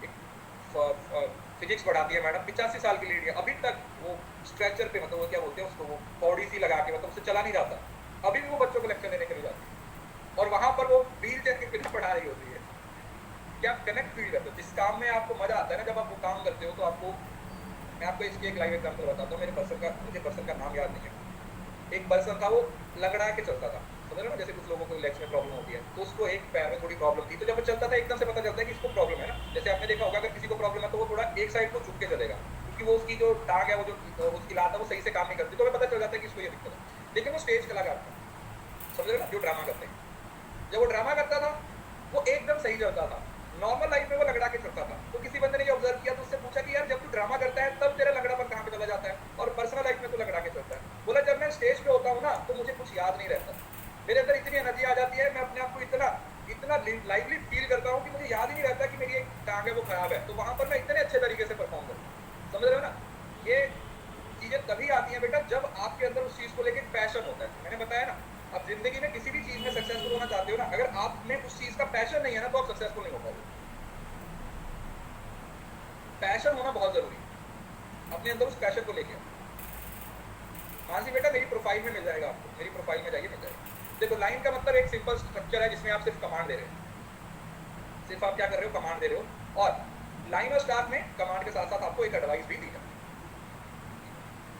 एक फिजिक्स पढ़ाती है मैडम, 85 साल की लेडी है, अभी तक वो स्ट्रेचर पे, मतलब वो क्या बोलते हैं उसको, वो पौड़ी सी लगा के, मतलब उससे चला नहीं जाता, अभी भी वो बच्चों को लेक्चर देने के लिए जाती है, और वहां पर वो व्हील चेयर के बिना पढ़ा रही होती है। क्या कनेक्ट फील करते हो? जिस काम में आपको मजा आता है ना, जब आप वो काम करते हो तो आपको, मैं आपको इसकी एक लाइव एग्जांपल बताता हूँ। मुझे पर्सन का नाम याद नहीं है। एक पर्सन था, वो लंगड़ा के चलता था, समझ रहे हो ना, जैसे कुछ लोगों को लेग्स में प्रॉब्लम होती है, तो उसको एक पैर में थोड़ी प्रॉब्लम थी, तो जब वो चलता था एकदम से पता चलता है कि इसको प्रॉब्लम है ना। जैसे आपने देखा होगा अगर किसी को प्रॉब्लम है तो वो थोड़ा एक साइड को झुक के चलेगा, क्योंकि वो उसकी जो टांग है, वो जो उसकी लात है, वो सही से काम नहीं करती, तो हमें पता चल जाता है कि इसको ये दिक्कत है। लेकिन वो स्टेज कलाकार था, समझ रहे हो ना, जो ड्रामा करते हैं। जब वो ड्रामा करता था वो एकदम सही चलता था, नॉर्मल लाइफ में वो लगड़ा के चलता था। तो किसी बंदे ने ये ऑब्जर्व किया, तो उससे पूछा कि यार जब तू ड्रामा करता है तब तेरा लगड़ापन कहाँ पे चला जाता है, और पर्सनल लाइफ में तू लगड़ा के चलता है? बोला जब मैं स्टेज पे होता हूँ ना तो मुझे कुछ याद नहीं रहता, मेरे अंदर इतनी एनर्जी आ जाती है, मैं अपने आप को इतना लाइवली फील करता हूँ कि मुझे याद ही नहीं रहता कि मेरी एक टांग है वो खराब है, तो वहां पर मैं इतने अच्छे तरीके से परफॉर्म करूँ। समझ रहे हो ना, ये चीजें तभी आती है बेटा जब आपके अंदर उस चीज को लेकर पैशन होता है। मैंने बताया ना, आप जिंदगी में किसी भी चीज में सक्सेसफुल होना चाहते हो ना, अगर आप में उस चीज का पैशन नहीं है ना तो आप सक्सेसफुल नहीं हो पाओगे। पैशन होना बहुत जरूरी है, अपने अंदर उस पैशन को लेके। हाँ जी बेटा, मेरी प्रोफाइल में मिल जाएगा आपको, मेरी प्रोफाइल में जाइए, मिल जाएगा। देखो लाइन का मतलब एक सिंपल स्ट्रक्चर है जिसमें आप सिर्फ कमांड दे रहे हो, सिर्फ आप क्या कर रहे हो, कमांड दे रहे हो। और लाइन और स्टाफ में कमांड के साथ साथ आपको एक एडवाइस भी दी जाती है।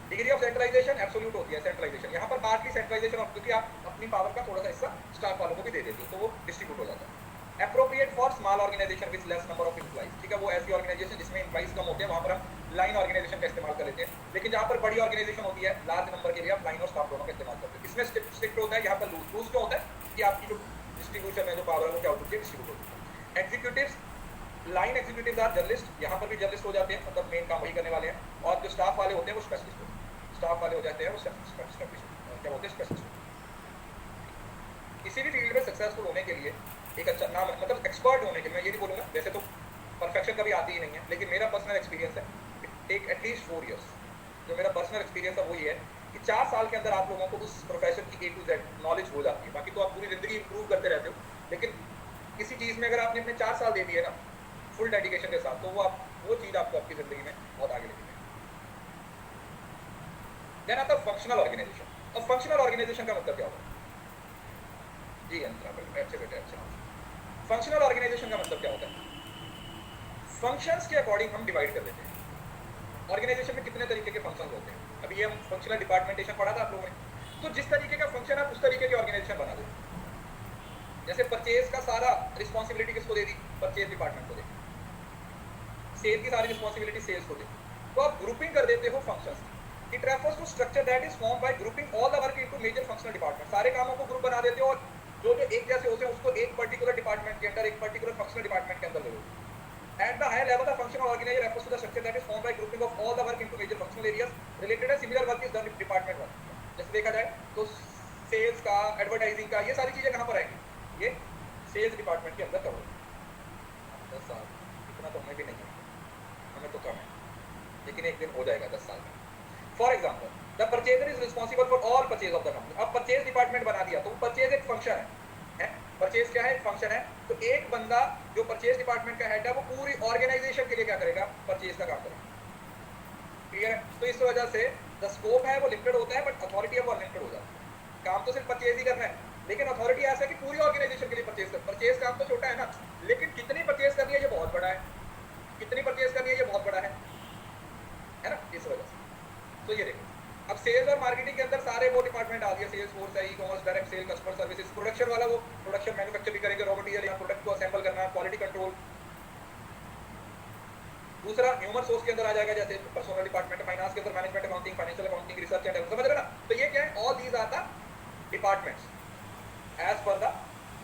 डिग्री ऑफ सेंट्रलाइजेशन एब्सोल्यूट होती है, सेंट्रलाइजेशन यहाँ पर पार्टली सेंट्रलाइजेशन, क्योंकि आप अपनी पावर का थोड़ा सा हिस्सा स्टाफ वालों को भी दे देती हूँ, तो वो डिस्ट्रीब्यूट हो जाता है। Appropriate for small organization with less number of employees, ठीक है, वो ऐसी ऑर्गेनाइजेशन जिसमें एम्प्लॉइज कम होते हैं, वहां पर हम लाइन ऑर्गेनाइजेशन का इस्तेमाल कर लेते हैं। लेकिन जहां पर बड़ी ऑर्गेनाइजेशन होती है लार्ज नंबर के लिए आप लाइन और स्टाफ दोनों का इस्तेमाल करते हैं। इसमें स्ट्रिक्ट होता है, यहाँ पर लूज क्यों होता है कि आपकी जो डिस्ट्रीब्यूशन है, जो पावर है, वो क्या होती है, डिस्ट्रीब्यूट होती है। Executives, line executives are journalist, यहाँ पर भी जर्नलिस्ट हो जाते हैं, मतलब मेन काम वही करने वाले हैं। और जो स्टाफ वाले होते हैं वो स्पेशलिस्ट होते हैं, स्टाफ वाले हो जाते हैं वो क्या होते हैं, स्पेशलिस्ट। किसी भी फील्ड में सक्सेसफुल होने के लिए एक अच्छा नाम, मतलब एक्सपर्ट होने के लिए, मैं ये नहीं बोलूँगा, वैसे तो परफेक्शन कभी आती ही नहीं है, लेकिन मेरा पर्सनल एक्सपीरियंस है, टेक एटलीस्ट 4 years। जो मेरा पर्सनल एक्सपीरियंस है वो ये है कि 4 साल के अंदर आप लोगों को उस प्रोफेशन की A to Z नॉलेज हो जाती है। बाकी तो आप पूरी ज़िंदगी इंप्रूव करते रहते हो, लेकिन किसी चीज़ में अगर आपने अपने 4 साल दे दिए ना फुल डेडिकेशन के साथ, तो वो चीज़ आपको आपकी ज़िंदगी में बहुत आगे लेके जाएगी। देन आता है फंक्शनल ऑर्गेनाइजेशन। अब फंक्शनल ऑर्गेनाइजेशन का मतलब क्या होता है? जी अंतरा, अच्छे बेटे अच्छा। फंक्शनल ऑर्गेनाइजेशन का मतलब क्या होता है? फंक्शंस के अकॉर्डिंग हम डिवाइड कर देते हैं। ऑर्गेनाइजेशन में कितने तरीके के फंक्शंस होते हैं, अभी ये हम फंक्शनल डिपार्टमेंटेशन पढ़ा था आप लोगों ने, तो जिस तरीके का फंक्शन आप उस तरीके की ऑर्गेनाइजेशन बना दो। जैसे परचेज का सारा रिस्पॉन्सिबिलिटी किसको दे दी? परचेज डिपार्टमेंट को दे। सेल की सारी रिस्पॉन्सिबिलिटी सेल्स को दे, तो आप ग्रुपिंग कर देते हो फंक्शंस की। It refers to structure that is formed by grouping all the work into major functional department. सारे कामों को ग्रुप बना देते हो और जो एक जैसे होते हैं उसको एक पर्टिकुलर डिपार्टमेंट के अंदर, एक पर्टिकुलर फंक्शनल डिपार्टमेंट के अंदर ले लो। At the higher level, the functional organization refers to the structure that is formed by grouping of all the work into major functional areas related and similar work is done in department one। जैसे देखा जाए तो sales का, advertising का, ये सारी चीजें कहाँ पर आएंगी? ये सेल्स डिपार्टमेंट के अंदर कवर होगी। 10 साल इतना तो हमें भी नहीं है, हमें तो कम है, लेकिन एक दिन हो जाएगा 10 साल में। For example, the purchaser is responsible for all purchase of the company. अब परचेज डिपार्टमेंट बना दिया, तो परचेज एक फंक्शन है, परचेज क्या है? एक फंक्शन है। तो एक बंदा जो परचेज डिपार्टमेंट का हेड है वो पूरी ऑर्गेनाइजेशन के लिए क्या करेगा? परचेज का काम करेगा। क्लियर है? तो इस वजह से द स्कोप है वो लिमिटेड होता है, बट अथॉरिटी है वो अनलिमिटेड हो जाती है। काम तो सिर्फ परचेज ही करना है, लेकिन अथॉरिटी ऐसा है कि पूरी ऑर्गेनाइजेशन के लिए परचेज कर। परचेज काम तो छोटा है ना, लेकिन कितनी परचेज करनी है ये बहुत बड़ा है, कितनी परचेज करनी है ये बहुत बड़ा है ना, इस वजह से। तो ये देखो, अब सेल्स और मार्केटिंग के अंदर सारे वो डिपार्टमेंट आ गए, सेल्स फोर्स है, e commerce, direct sale, customer services. Production वाला वो प्रोडक्शन मैन्युफैक्चर भी करेंगे, रॉ मटेरियल या प्रोडक्ट को असेंबल करना, क्वालिटी कंट्रोल। दूसरा ह्यूमन सोर्स के अंदर आ जाएगा, जैसे पर्सनल डिपार्टमेंट, फाइनेंस के अंदर management, accounting, financial accounting, research and development, समझ रहे ना? तो ये क्या है? All these are the departments as per the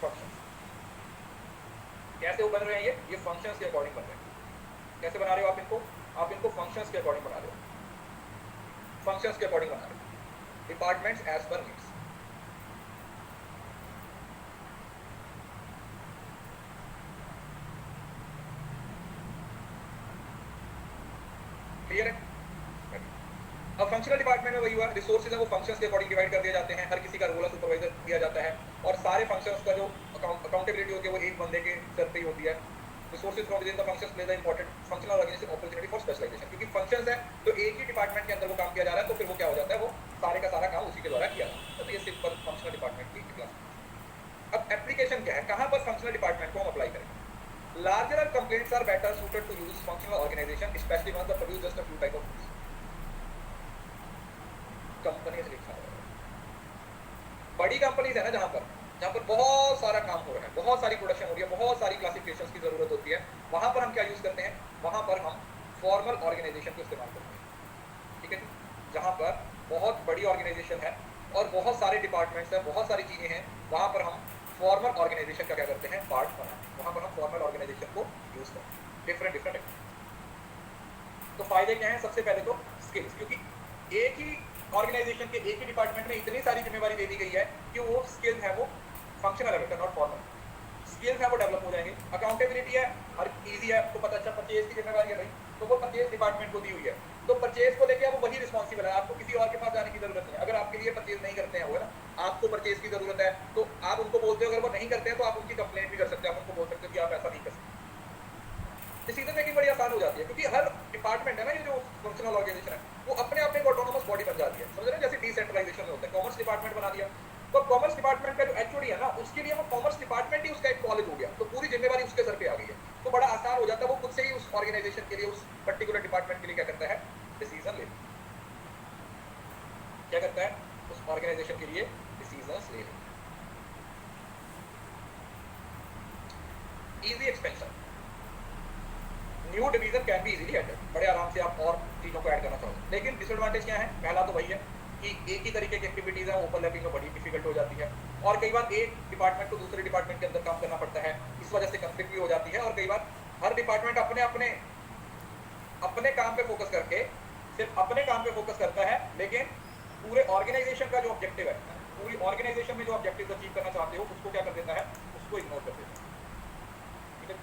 functions. कैसे वो बन रहे हैं? ये फंक्शंस के अकॉर्डिंग बन रहे हैं। कैसे बना रहे हो आप इनको? आप इनको फंक्शंस के अकॉर्डिंग बना रहे हो, फंक्शंस के अकॉर्डिंग बना रहे हो, departments as per needs. Clear है? अब फंक्शनल डिपार्टमेंट में वही हुआ, रिसोर्सेज है वो फंक्शंस के अकॉर्डिंग डिवाइड कर दिए जाते हैं, हर किसी का रोल सुपरवाइजर दिया जाता है, और सारे फंक्शंस का जो अकाउंटेबिलिटी होती है वो एक बंदे के सर पे ही होती है। Resources from within the functions play the important functional organization opportunity for specialization. क्योंकि फंक्शंस है तो एक ही डिपार्टमेंट के अंदर वो काम किया जा रहा है, तो फिर वो क्या हो जाता है? वो सारे का सारा काम उसी के द्वारा किया जाता है। तो ये सिंपल फंक्शनल डिपार्टमेंट की क्लास। अब एप्लीकेशन क्या है, कहां पर फंक्शनल डिपार्टमेंट को हम अप्लाई करेंगे? Larger complaints are better suited to use functional organization, especially once they produce just a few type of goods. Companies लिखा है, बड़ी कंपनीज है ना, जहाँ पर बहुत सारा काम हो रहा है, बहुत सारी प्रोडक्शन हो रही है, बहुत सारी क्लासिफिकेशंस की जरूरत होती है, वहां पर हम क्या यूज करते हैं? वहां पर हम फॉर्मल ऑर्गेनाइजेशन को इस्तेमाल करते हैं। ठीक है, जहां पर बहुत बड़ी ऑर्गेनाइजेशन है और बहुत सारे डिपार्टमेंट्स हैं, बहुत सारी चीजें हैं, वहां पर हम फॉर्मल ऑर्गेनाइजेशन का क्या करते हैं? पार्ट बनाते हैं। वहां पर हम फॉर्मल ऑर्गेनाइजेशन को यूज करते हैं, डिफरेंट। तो फायदे क्या हैं? सबसे पहले तो स्किल्स, क्योंकि एक ही ऑर्गेनाइजेशन के एक ही डिपार्टमेंट में इतनी सारी जिम्मेवारी दे दी गई है कि वो स्किल्स है वो फंक्शनल लेवल का, नॉट फॉर्मल। स्किल्स है वो डेवलप हो जाएंगे। अकाउंटेबिलिटी है, हर इजी है, आपको पता। अच्छा, परचेज की जिम्मेवारी है भाई, तो वो परचेज डिपार्टमेंट को दी हुई है, तो परचेज को लेकर वो वही रिस्पॉन्सिबल है, आपको किसी और के पास जाने की जरूरत नहीं है। अगर आपके लिए परचेज नहीं करते हैं वो, है ना, आपको परचेज की जरूरत है, तो आप उनको बोलते हो, अगर वो नहीं करते हैं तो आप उनकी कंप्लेंट भी कर सकते हैं, आप उनको बोल सकते हो कि आप ऐसा नहीं कर सकते। डिसीजन मेकिंग बड़ी आसान हो जाती है, क्योंकि हर डिपार्टमेंट है ना, ये जो फंक्शनल ऑर्गेनाइजेशन है वो अपने आप में एक ऑटोनोमस बॉडी बन जाती है, समझ रहे हैं? जैसे डिसेंट्रलाइजेशन में होता है, कॉमर्स डिपार्टमेंट बना दिया, तो कॉमर्स डिपार्टमेंट का जो एचओडी है ना, उसके लिए वो कॉमर्स डिपार्टमेंट ही उसका एक कॉलेज हो गया, तो पूरी जिम्मेवारी उसके सर पे आ गई है, तो बड़ा आसान हो जाता है। वो खुद से ही उस ऑर्गेनाइजेशन के लिए, उस पर्टिकुलर डिपार्टमेंट के लिए क्या करता है? डिसीजन लेता है। क्या करता है? उस ऑर्गेनाइजेशन के लिए डिसीजन ले लेता है। Easy expansion, new division can be easily added, बड़े आराम से आप और चीजों को ऐड करना चाहो। लेकिन डिसएडवांटेज क्या है? पहला तो वही है कि एक ही तरीके की एक्टिविटीज है, ओवरलैपिंग में बड़ी डिफिकल्ट हो जाती है, और कई बार एक डिपार्टमेंट को दूसरे डिपार्टमेंट के अंदर काम करना पड़ता है, इस वजह से कंफ्लिक्ट भी हो जाती है। और कई बार हर डिपार्टमेंट अपने अपने अपने काम पे फोकस करके सिर्फ अपने काम पे फोकस करता है, लेकिन पूरे ऑर्गेनाइजेशन का जो ऑब्जेक्टिव है, पूरी ऑर्गेनाइजेशन में जो ऑब्जेक्टिव अचीव करना चाहते हो उसको क्या कर देता है? उसको इग्नोर कर देता है। ठीक है,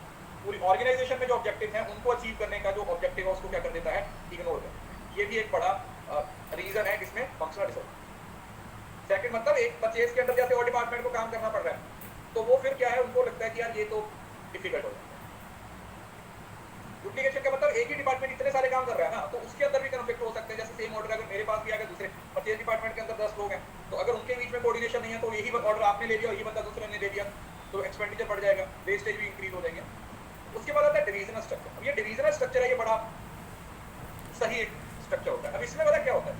पूरी ऑर्गेनाइजेशन में जो ऑब्जेक्टिव है उनको अचीव करने का जो ऑब्जेक्टिव है उसको क्या कर देता है? इग्नोर कर देता है। ये भी एक बड़ा रीजन है जिसमें फंक्शनल डिसऑर्डर। सेकंड मतलब एक परचेज के अंदर जैसे और डिपार्टमेंट को काम करना पड़ रहा है, तो वो फिर क्या है, उनको लगता है कि यार ये तो डिफिकल्ट हो जाता है। डुप्लीकेशन का मतलब एक ही डिपार्टमेंट इतने सारे काम कर रहा है ना, तो उसके अंदर भी कॉन्फ्लिक्ट हो सकते हैं। जैसे सेम ऑर्डर अगर मेरे पास भी आगे दूसरे परचेज डिपार्टमेंट के अंदर 10 लोग हैं, तो अगर उनके बीच में कोऑर्डिनेशन नहीं है तो यही ऑर्डर आपने ले लिया, यही बंदा दूसरे ने ले लिया, तो एक्सपेंडिचर बढ़ जाएगा, वेस्टेज भी इंक्रीज हो जाएंगे। उसके बाद आता है डिविजनल स्ट्रक्चर। अब ये डिविजनल स्ट्रक्चर है, ये बड़ा सही एक स्ट्रक्चर होता है। अब इसमें पता क्या होता है?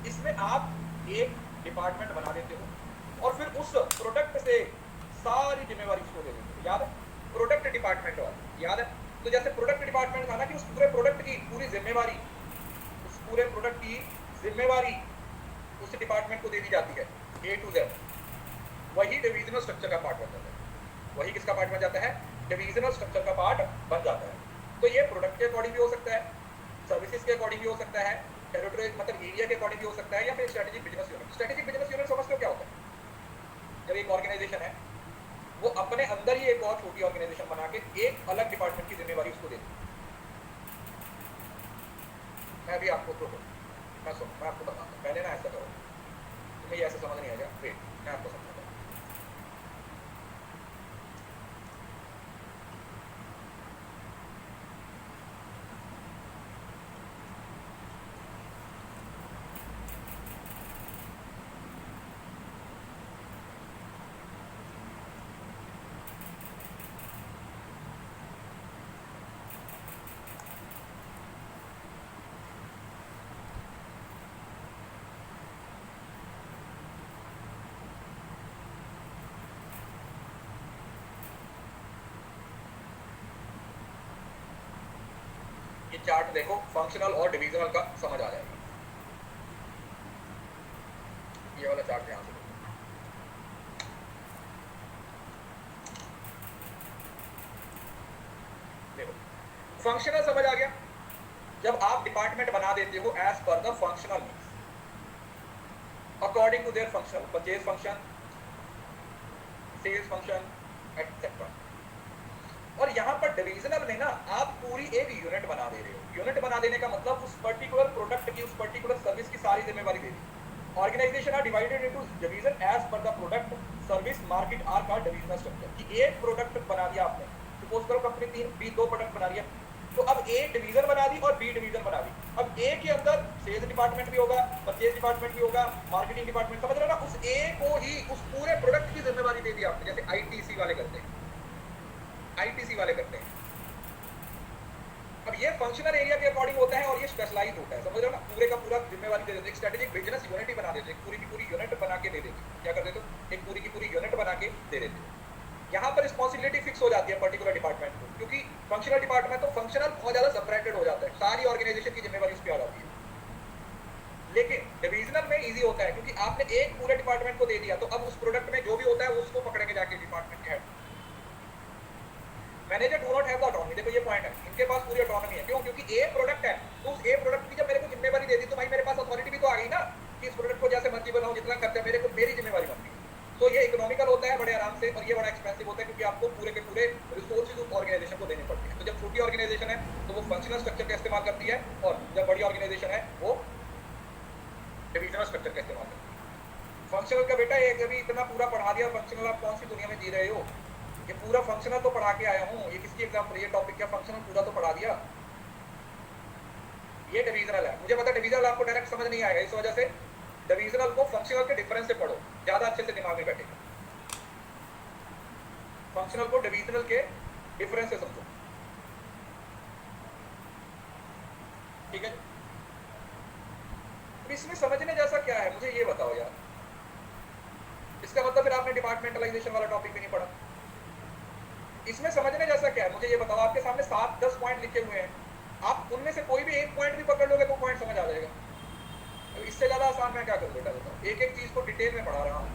इसमें आप एक डिपार्टमेंट बना देते हो और फिर उस प्रोडक्ट से सारी जिम्मेवारी उसको दे देते हो। याद है प्रोडक्ट डिपार्टमेंट वाला? याद है? तो जैसे प्रोडक्ट डिपार्टमेंट था ना कि उस पूरे प्रोडक्ट की पूरी जिम्मेवारी, उस पूरे प्रोडक्ट की जिम्मेवारी उस डिपार्टमेंट को दे दी जाती है, A to Z। वही डिविजनल स्ट्रक्चर का पार्ट बन जाता है। वही किसका पार्ट बन जाता है? डिविजनल स्ट्रक्चर का पार्ट बन जाता है। तो ये प्रोडक्ट के अकॉर्डिंग भी हो सकता है, सर्विसेज के अकॉर्डिंग भी हो सकता है, टेरिटरी मतलब एरिया के अकॉर्डिंग भी हो सकता है, या फिर strategic business unit. Strategic business unit समझते हो क्या होता है? जब एक ऑर्गेनाइजेशन है वो अपने अंदर ही एक और छोटी ऑर्गेनाइजेशन बना के एक अलग डिपार्टमेंट की जिम्मेवारी उसको देती है। मैं भी आपको तो मैं आपको बताता हूँ, पहले ना ऐसा करो, तुम्हें ये ऐसे समझ नहीं आएगा, वेट मैं आपको समझाता हूँ। ये चार्ट देखो, फंक्शनल और डिविजनल का समझ आ जाएगा। ये वाला चार्ट ध्यान से देखो, फंक्शनल समझ आ गया। जब आप डिपार्टमेंट बना देते हो as per the functional needs, according to their functional, purchase function, sales function etcetera. और यहाँ पर डिविजनल में ना आप पूरी एक यूनिट बना दे रहे हो। यूनिट बना देने का मतलब उस पर्टिकुलर प्रोडक्ट की, उस पर्टिकुलर सर्विस की सारी जिम्मेवारी दे दी। Organisation are divided into division as per the product service market are का डिविजनल स्ट्रक्चर। कि एक प्रोडक्ट बना दिया आपने, सपोज करो कंपनी दो प्रोडक्ट बना दिया, तो अब ए डिवीजन बना दी और बी डिवीजन बना दी। अब ए के अंदर सेल्स डिपार्टमेंट भी होगा, परचेज डिपार्टमेंट भी होगा, मार्केटिंग डिपार्टमेंट, समझ रहे हो ना? उस ए को ही उस पूरे प्रोडक्ट की जिम्मेवारी दे दी आपने, जैसे आईटीसी वाले करते हैं, आईटीसी वाले करते हैं। अब ये फंक्शनल एरिया के अकॉर्डिंग होता है और ये स्पेशलाइज होता है, समझ रहे हो ना? पूरे का पूरा जिम्मेवारी दे देते। एक स्ट्रेटेजिक बिजनेस यूनिट ही बना देते, पूरी की पूरी यूनिट बना के दे देते। क्या कर देते हो? एक पूरी की पूरी यूनिट बना के दे देते। यहाँ पर रिस्पॉन्सिबिलिटी फिक्स हो जाती है पर्टिकुलर डिपार्टमेंट को, क्योंकि फंक्शनल डिपार्टमेंट तो फंक्शनल बहुत ज्यादा सेपरेटेड हो जाता है, सारी ऑर्गेनाइजेशन की जिम्मेवारी उस पर आ जाती है। लेकिन डिविजनल में इजी होता है, क्योंकि आपने एक पूरे डिपार्टमेंट को दे दिया, तो अब उस प्रोडक्ट में जो भी होता है वो उसको पकड़ेंगे जाके डिपार्टमेंट के head. Manager do not have the autonomy. देखो ये पॉइंट है, इनके पास पूरी ऑटोनॉमी है। क्यों? क्योंकि ए प्रोडक्ट है, तो उस ए प्रोडक्ट की जब मेरे को जिम्मेवारी दे दी, तो भाई मेरे पास अथॉरिटी भी तो आ गई ना कि इस प्रोडक्ट को जैसे मर्जी बनाओ, जितना खर्चा मेरे को, मेरी जिम्मेवारी बनती है। तो ये इकोनॉमिकल होता है बड़े आराम से, और ये बड़ा एक्सपेंसिव होता है, क्योंकि आपको पूरे के पूरे रिसोर्सेज उस ऑर्गेनाइजेशन को देने पड़ते हैं। तो जब छोटी ऑर्गेनाइजेशन है तो वो फंक्शनल स्ट्रक्चर का इस्तेमाल करती है, और जब बड़ी ऑर्गेनाइजेशन है वो डिविजनल स्ट्रक्चर का इस्तेमाल करती है। फंक्शनल का बेटा एक अभी इतना पूरा पढ़ा दिया, फंक्शनल आप कौन सी दुनिया में जी रहे हो? ये पूरा फंक्शनल तो पढ़ा के आया हूँ। ये किसकी एग्जाम्पल? ये टॉपिक क्या फंक्शनल पूरा तो पढ़ा दिया। ये डिविजनल है, मुझे पता डिविजनल आपको डायरेक्ट समझ नहीं आएगा, इस वजह से डिविजनल को फंक्शनल के डिफरेंस से पढ़ो, ज्यादा अच्छे से दिमाग में बैठेगा। फंक्शनल को डिविजनल के डिफरेंस से समझो, ठीक है? इसमें समझने जैसा क्या है, मुझे ये बताओ यार। इसका मतलब फिर आपने डिपार्टमेंटलाइजेशन वाला टॉपिक भी नहीं पढ़ा। इसमें समझने जैसा ये बताओ, आपके सामने 7-10 पॉइंट लिखे हुए हैं, आप उनमें से कोई भी एक पॉइंट भी पकड़ लोगे तो पॉइंट समझ आ जाएगा। अब इससे ज्यादा आसान मैं क्या करूं बेटा, बताओ। एक एक चीज को डिटेल में पढ़ा रहा हूं।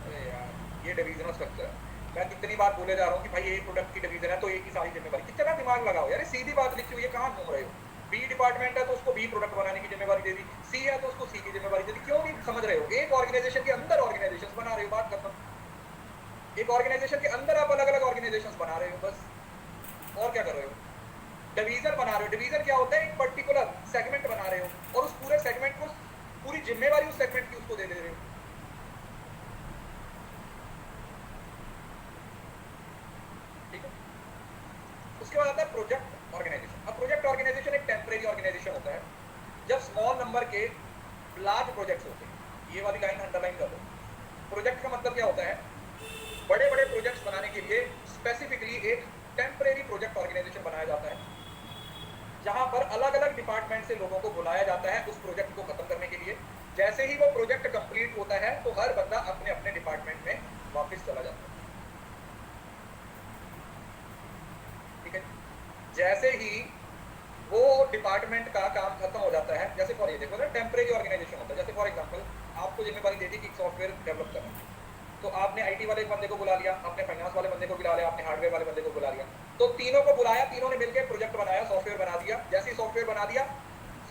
अरे यार, ये डिविजनल स्ट्रक्चर है। मैं कितनी बार बोले जा रहा हूँ कि भाई एक प्रोडक्ट की डिवीजन है तो एक ही सारी जिम्मेवारी, कितना दिमाग लगाओ यार, सीधी बात लिखी हुई है, कहाँ घूम रहे हो। बी डिपार्टमेंट है तो उसको बी प्रोडक्ट बनाने की जिम्मेवारी दे दी, सी है तो उसको सी की जिम्मेवारी दे दी। क्यों नहीं समझ रहे हो? एक ऑर्गेनाइजेशन के अंदर ऑर्गेनाइजेशन बना रहे हो, बात खत्म। एक ऑर्गेनाइजेशन के अंदर आप अलग अलग ऑर्गेनाइजेशन बना रहे हो, बस। और क्या कर रहे हो? डिवीजन बना रहे हो। डिवीजन क्या होता है? एक पर्टिकुलर सेगमेंट बना रहे हो और उस पूरे सेगमेंट को, पूरी जिम्मेवारी उस सेगमेंट की उसको दे रहे हो। ठीक है। उसके बाद आता है प्रोजेक्ट ऑर्गेनाइजेशन। अब प्रोजेक्ट ऑर्गेनाइजेशन एक टेम्परेरी ऑर्गेनाइजेशन होता है जब स्मॉल नंबर के लार्ज प्रोजेक्ट्स होते हैं। ये वाली लाइन अंडरलाइन कर लो। प्रोजेक्ट का मतलब क्या होता है? बड़े बड़े प्रोजेक्ट्स बनाने के लिए स्पेसिफिकली एक टेम्परेरी प्रोजेक्ट ऑर्गेनाइजेशन बनाया जाता है, जहां पर अलग अलग डिपार्टमेंट से लोगों को बुलाया जाता है उस प्रोजेक्ट को खत्म करने के लिए। जैसे ही वो प्रोजेक्ट कंप्लीट होता है तो हर बंदा अपने अपने डिपार्टमेंट में वापस चला जाता है। ठीक है। जैसे ही वो डिपार्टमेंट का काम खत्म हो जाता है, जैसे फॉर ये देखो ना, टेम्परेरी ऑर्गेनाइजेशन होता है। जैसे फॉर एग्जांपल आपको जिम्मेवारी दे दी कि सॉफ्टवेयर डेवलप करना, तो आपने आईटी वाले बंदे को बुला लिया, आपने फाइनेंस वाले बंदे को बुला लिया, आपने हार्डवेयर वाले बंदे को बुला लिया, तो तीनों को बुलाया, तीनों ने मिलकर प्रोजेक्ट बनाया, सॉफ्टवेयर बना दिया। जैसे ही सॉफ्टवेयर बना दिया,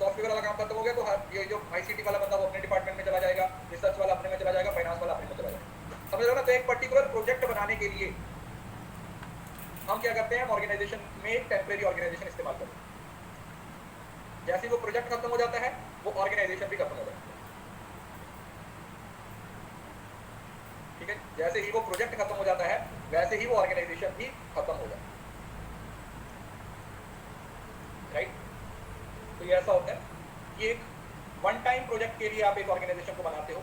सॉफ्टवेयर वाला काम खत्म हो गया, तो ये जो आईसीटी वाला बंदा वो अपने डिपार्टमेंट में चला जाएगा, रिसर्च वाला अपने में चला जाएगा, फाइनेंस वाला अपने में चला जाएगा। समझ रहे हो ना? तो एक पर्टिकुलर प्रोजेक्ट बनाने के लिए हम क्या करते हैं? हम ऑर्गेनाइजेशन में एक टेम्परेरी ऑर्गेनाइजेशन इस्तेमाल करते हैं। जैसे ही वो प्रोजेक्ट खत्म हो जाता है, वो ऑर्गेनाइजेशन भी खत्म हो जाता है। ठीक है। जैसे ही वो प्रोजेक्ट खत्म हो जाता है, वैसे ही वो ऑर्गेनाइजेशन भी खत्म हो जाता है। राइट। तो ये ऐसा होता है कि एक वन टाइम प्रोजेक्ट के लिए आप एक ऑर्गेनाइजेशन को बनाते हो,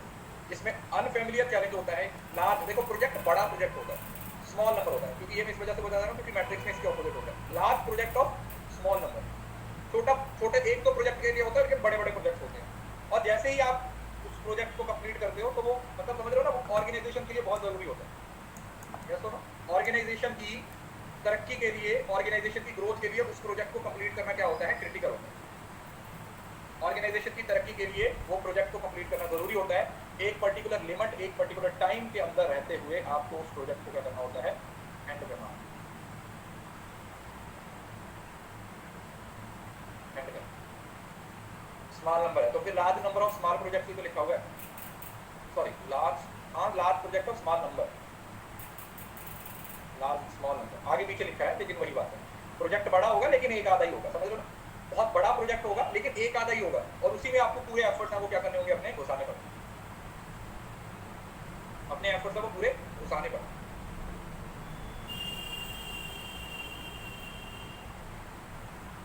जिसमें अनफेमिलियर चैलेंज होता है। लार्ज, देखो प्रोजेक्ट बड़ा प्रोजेक्ट होता है, स्मॉल नंबर होता है, क्योंकि ये मैं इस वजह से बता रहा हूँ क्योंकि मैट्रिक्स में इसके ऑपोजिट होता है। Large project of small number. छोटे एक दो प्रोजेक्ट के लिए होता है, लेकिन बड़े बड़े प्रोजेक्ट होते हैं। और जैसे ही आप उस प्रोजेक्ट को कंप्लीट करते हो तो वो, मतलब समझ रहे हो ना, वो ऑर्गेनाइजेशन के लिए बहुत जरूरी होता है। यस और नो? ऑर्गेनाइजेशन की तरक्की के लिए, ऑर्गेनाइजेशन की ग्रोथ के लिए उस प्रोजेक्ट को कंप्लीट करना क्या होता है? क्रिटिकल होता है। ऑर्गेनाइजेशन की तरक्की के लिए वो प्रोजेक्ट को कंप्लीट करना जरूरी होता है। एक पर्टिकुलर लिमिट, एक पर्टिकुलर टाइम के अंदर रहते हुए आपको उस प्रोजेक्ट को क्या करना होता है? एंड करना होता है। स्मॉल नंबर है तो फिर large number of small project तो लिखा हुआ है, सॉरी लार्ज, हाँ large project of small number, large small number आगे पीछे लिखा है, लेकिन वही बात है। प्रोजेक्ट बड़ा होगा लेकिन एक आधा ही होगा, समझ लो ना? बहुत बड़ा प्रोजेक्ट होगा लेकिन एक आधा ही होगा, और उसी में आपको पूरे एफर्ट्स हैं वो क्या करने होंगे? अपने घुसाने पड़ेंगे, अपने एफर्ट्स हैं वो पूरे घुसाने पड़ेंगे।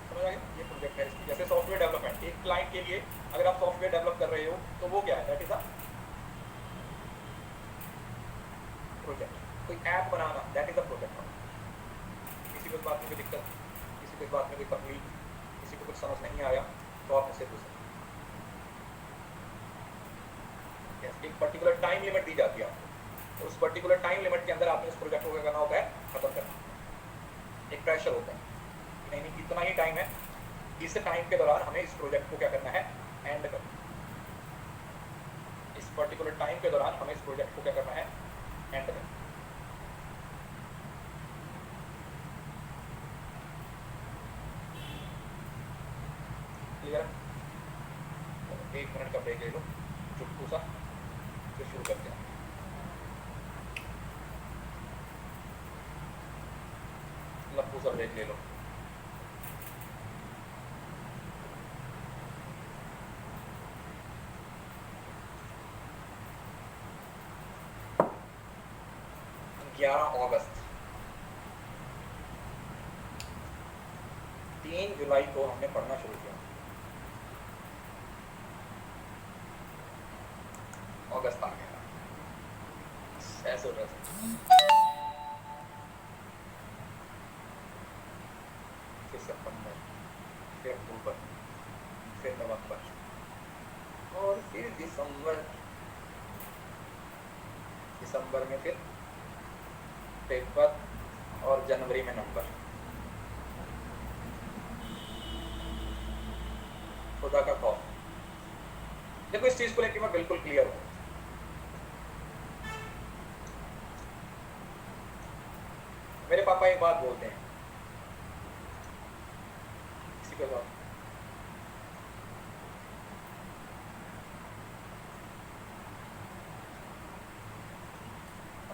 समझ आ गया? ये प्रोजेक्ट है इसकी। जैसे सॉफ्टवेयर डेवलपमेंट, एक क्लाइंट के लिए अगर आप सॉफ्टवेयर डेवलप कर रहे हो तो वो क्या है? That is a project. कोई ऐप बनाना, दैट इज अ प्रोजेक्ट। किसी को इस बात में कोई दिक्कत, किसी को इस बात में कोई तकलीफ, किसी को कुछ समझ नहीं आया तो आप मुझसे पूछ सकते। एक पर्टिकुलर टाइम लिमिट दी जाती है आपको, उस पर्टिकुलर टाइम लिमिट के अंदर आपने उस प्रोजेक्ट को क्या करना होता है? खत्म करना। एक प्रेशर होता है, नहीं इतना ही टाइम है, इस टाइम के दौरान हमें इस प्रोजेक्ट को क्या करना है? एंड करना। इस पर्टिकुलर टाइम के दौरान हमें इस प्रोजेक्ट को क्या करना है? एंड करना। क्लियर? 1 मिनट का ब्रेक ले लो, चुटकू सा, फिर शुरू करते हैं। लंबू सा ब्रेक ले लो। अगस्त 3 जुलाई को हमने पढ़ना शुरू किया। अगस्त आ गया, ऐसे हो रहा है। फिर सितंबर, फिर अक्टूबर, फिर नवंबर और फिर दिसंबर। दिसंबर में फिर पेपर और जनवरी में नंबर। खुदा का खौफ। देखो इस चीज को लेकर मैं बिल्कुल क्लियर हूं। मेरे पापा एक बात बोलते हैं किसी के साथ,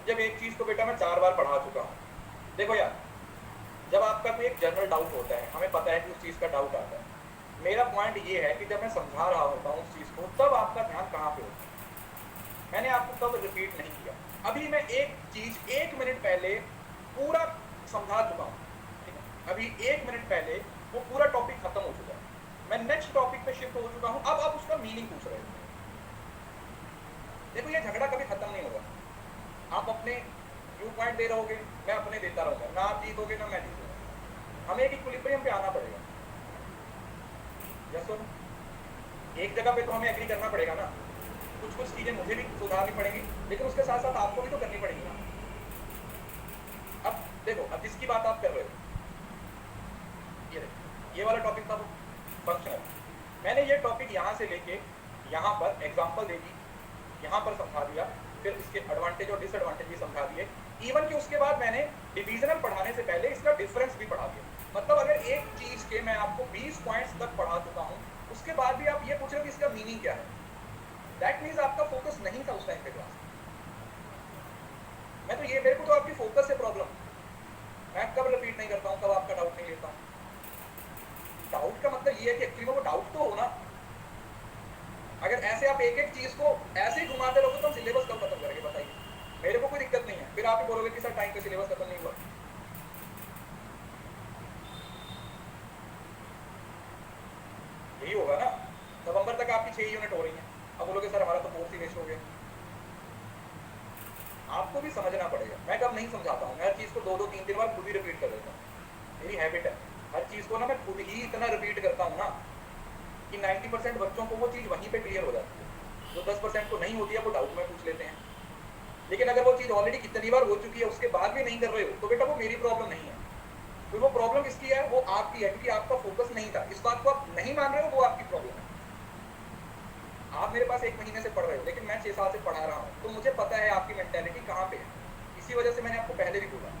जब एक चीज को बेटा मैं 4 बार पढ़ा चुका हूं, देखो यार जब आपका कोई एक जनरल डाउट होता है, हमें पता है कि उस चीज का डाउट आता है, मेरा पॉइंट ये है कि जब मैं समझा रहा होता हूँ उस चीज को, तब आपका ध्यान कहाँ पे होता है। मैंने आपको कब रिपीट नहीं किया। अभी मैं एक चीज 1 मिनट पहले पूरा समझा चुका हूँ, ठीक है, अभी 1 मिनट पहले वो पूरा टॉपिक खत्म हो चुका है, मैं नेक्स्ट टॉपिक पे शिफ्ट हो चुका हूँ। अब आप उसका मीनिंग पूछ रहे हो। देखो ये झगड़ा कभी खत्म नहीं होगा। आप अपने व्यू पॉइंट दे रहोगे, मैं अपने देता रहूंगा, ना आप जीतोगे ना मैं जीतूंगा। हमें एक इक्विलिब्रियम पे आना पड़ेगा। यस, एक जगह पे तो हमें एग्री करना पड़ेगा ना। कुछ कुछ चीजें मुझे भी सुधारनी पड़ेगी, लेकिन उसके साथ साथ आपको भी तो करनी पड़ेगी ना। अब देखो, अब जिसकी बात आप कर रहे हो, ये देखो ये वाला टॉपिक था फंक्शनल। मैंने ये टॉपिक यहाँ से लेके यहाँ पर एग्जाम्पल दे दी, यहाँ पर समझा दिया, फिर इसके एडवांटेज और डिसएडवांटेज भी समझा दिए। इवन कि उसके बाद मैंने डिविजनल पढ़ाने से पहले इसका डिफरेंस भी पढ़ा दिया। मतलब अगर एक चीज के मैं आपको 20 पॉइंट्स तक पढ़ा चुका हूँ, उसके बाद भी आप ये पूछ रहे हो कि इसका मीनिंग क्या है, दैट मीन्स आपका फोकस नहीं था उस टाइम पे क्लास। मैं तो ये, मेरे को तो आपकी फोकस से प्रॉब्लम। मैं कब रिपीट नहीं करता हूँ, कब आपका डाउट नहीं लेता हूँ। डाउट का मतलब ये है कि एक्चुअली वो डाउट तो हो ना। अगर ऐसे आप एक एक चीज को ऐसे ही घुमाते रहोगे तो हम सिलेबस कब खत्म करेंगे बताइए। मेरे को कोई दिक्कत नहीं है, फिर आप ही बोलोगे कि सर टाइम पे सिलेबस खत्म नहीं हुआ। यही होगा ना। नवंबर तक आपकी 6 यूनिट हो रही है, अब बोलोगे सर हमारा तो कोर्स ही वेस्ट हो गया। आपको भी समझना पड़ेगा। मैं कब नहीं समझाता हूँ, मैं हर चीज को 2-2, 3 बार खुद ही रिपीट कर देता हूँ। मेरी हैबिट है हर चीज को ना मैं खुद ही इतना रिपीट करता हूँ ना कि 90% बच्चों को वो चीज वहीं पे क्लियर हो जाती है। जो 10% को नहीं होती है वो डाउट में पूछ लेते हैं। लेकिन अगर वो चीज ऑलरेडी कितनी बार हो चुकी है उसके बाद भी नहीं कर रहे हो तो बेटा वो मेरी प्रॉब्लम नहीं है। तो वो प्रॉब्लम किसकी है, वो आपकी है, क्योंकि आपका फोकस नहीं था। इस बात को आप नहीं मान रहे हो, वो आपकी प्रॉब्लम है। आप मेरे पास 1 महीने से पढ़ रहे हो, लेकिन मैं 6 साल से पढ़ा रहा हूँ, तो मुझे पता है आपकी मेंटेलिटी कहाँ पे है। इसी वजह से मैंने आपको पहले भी बोला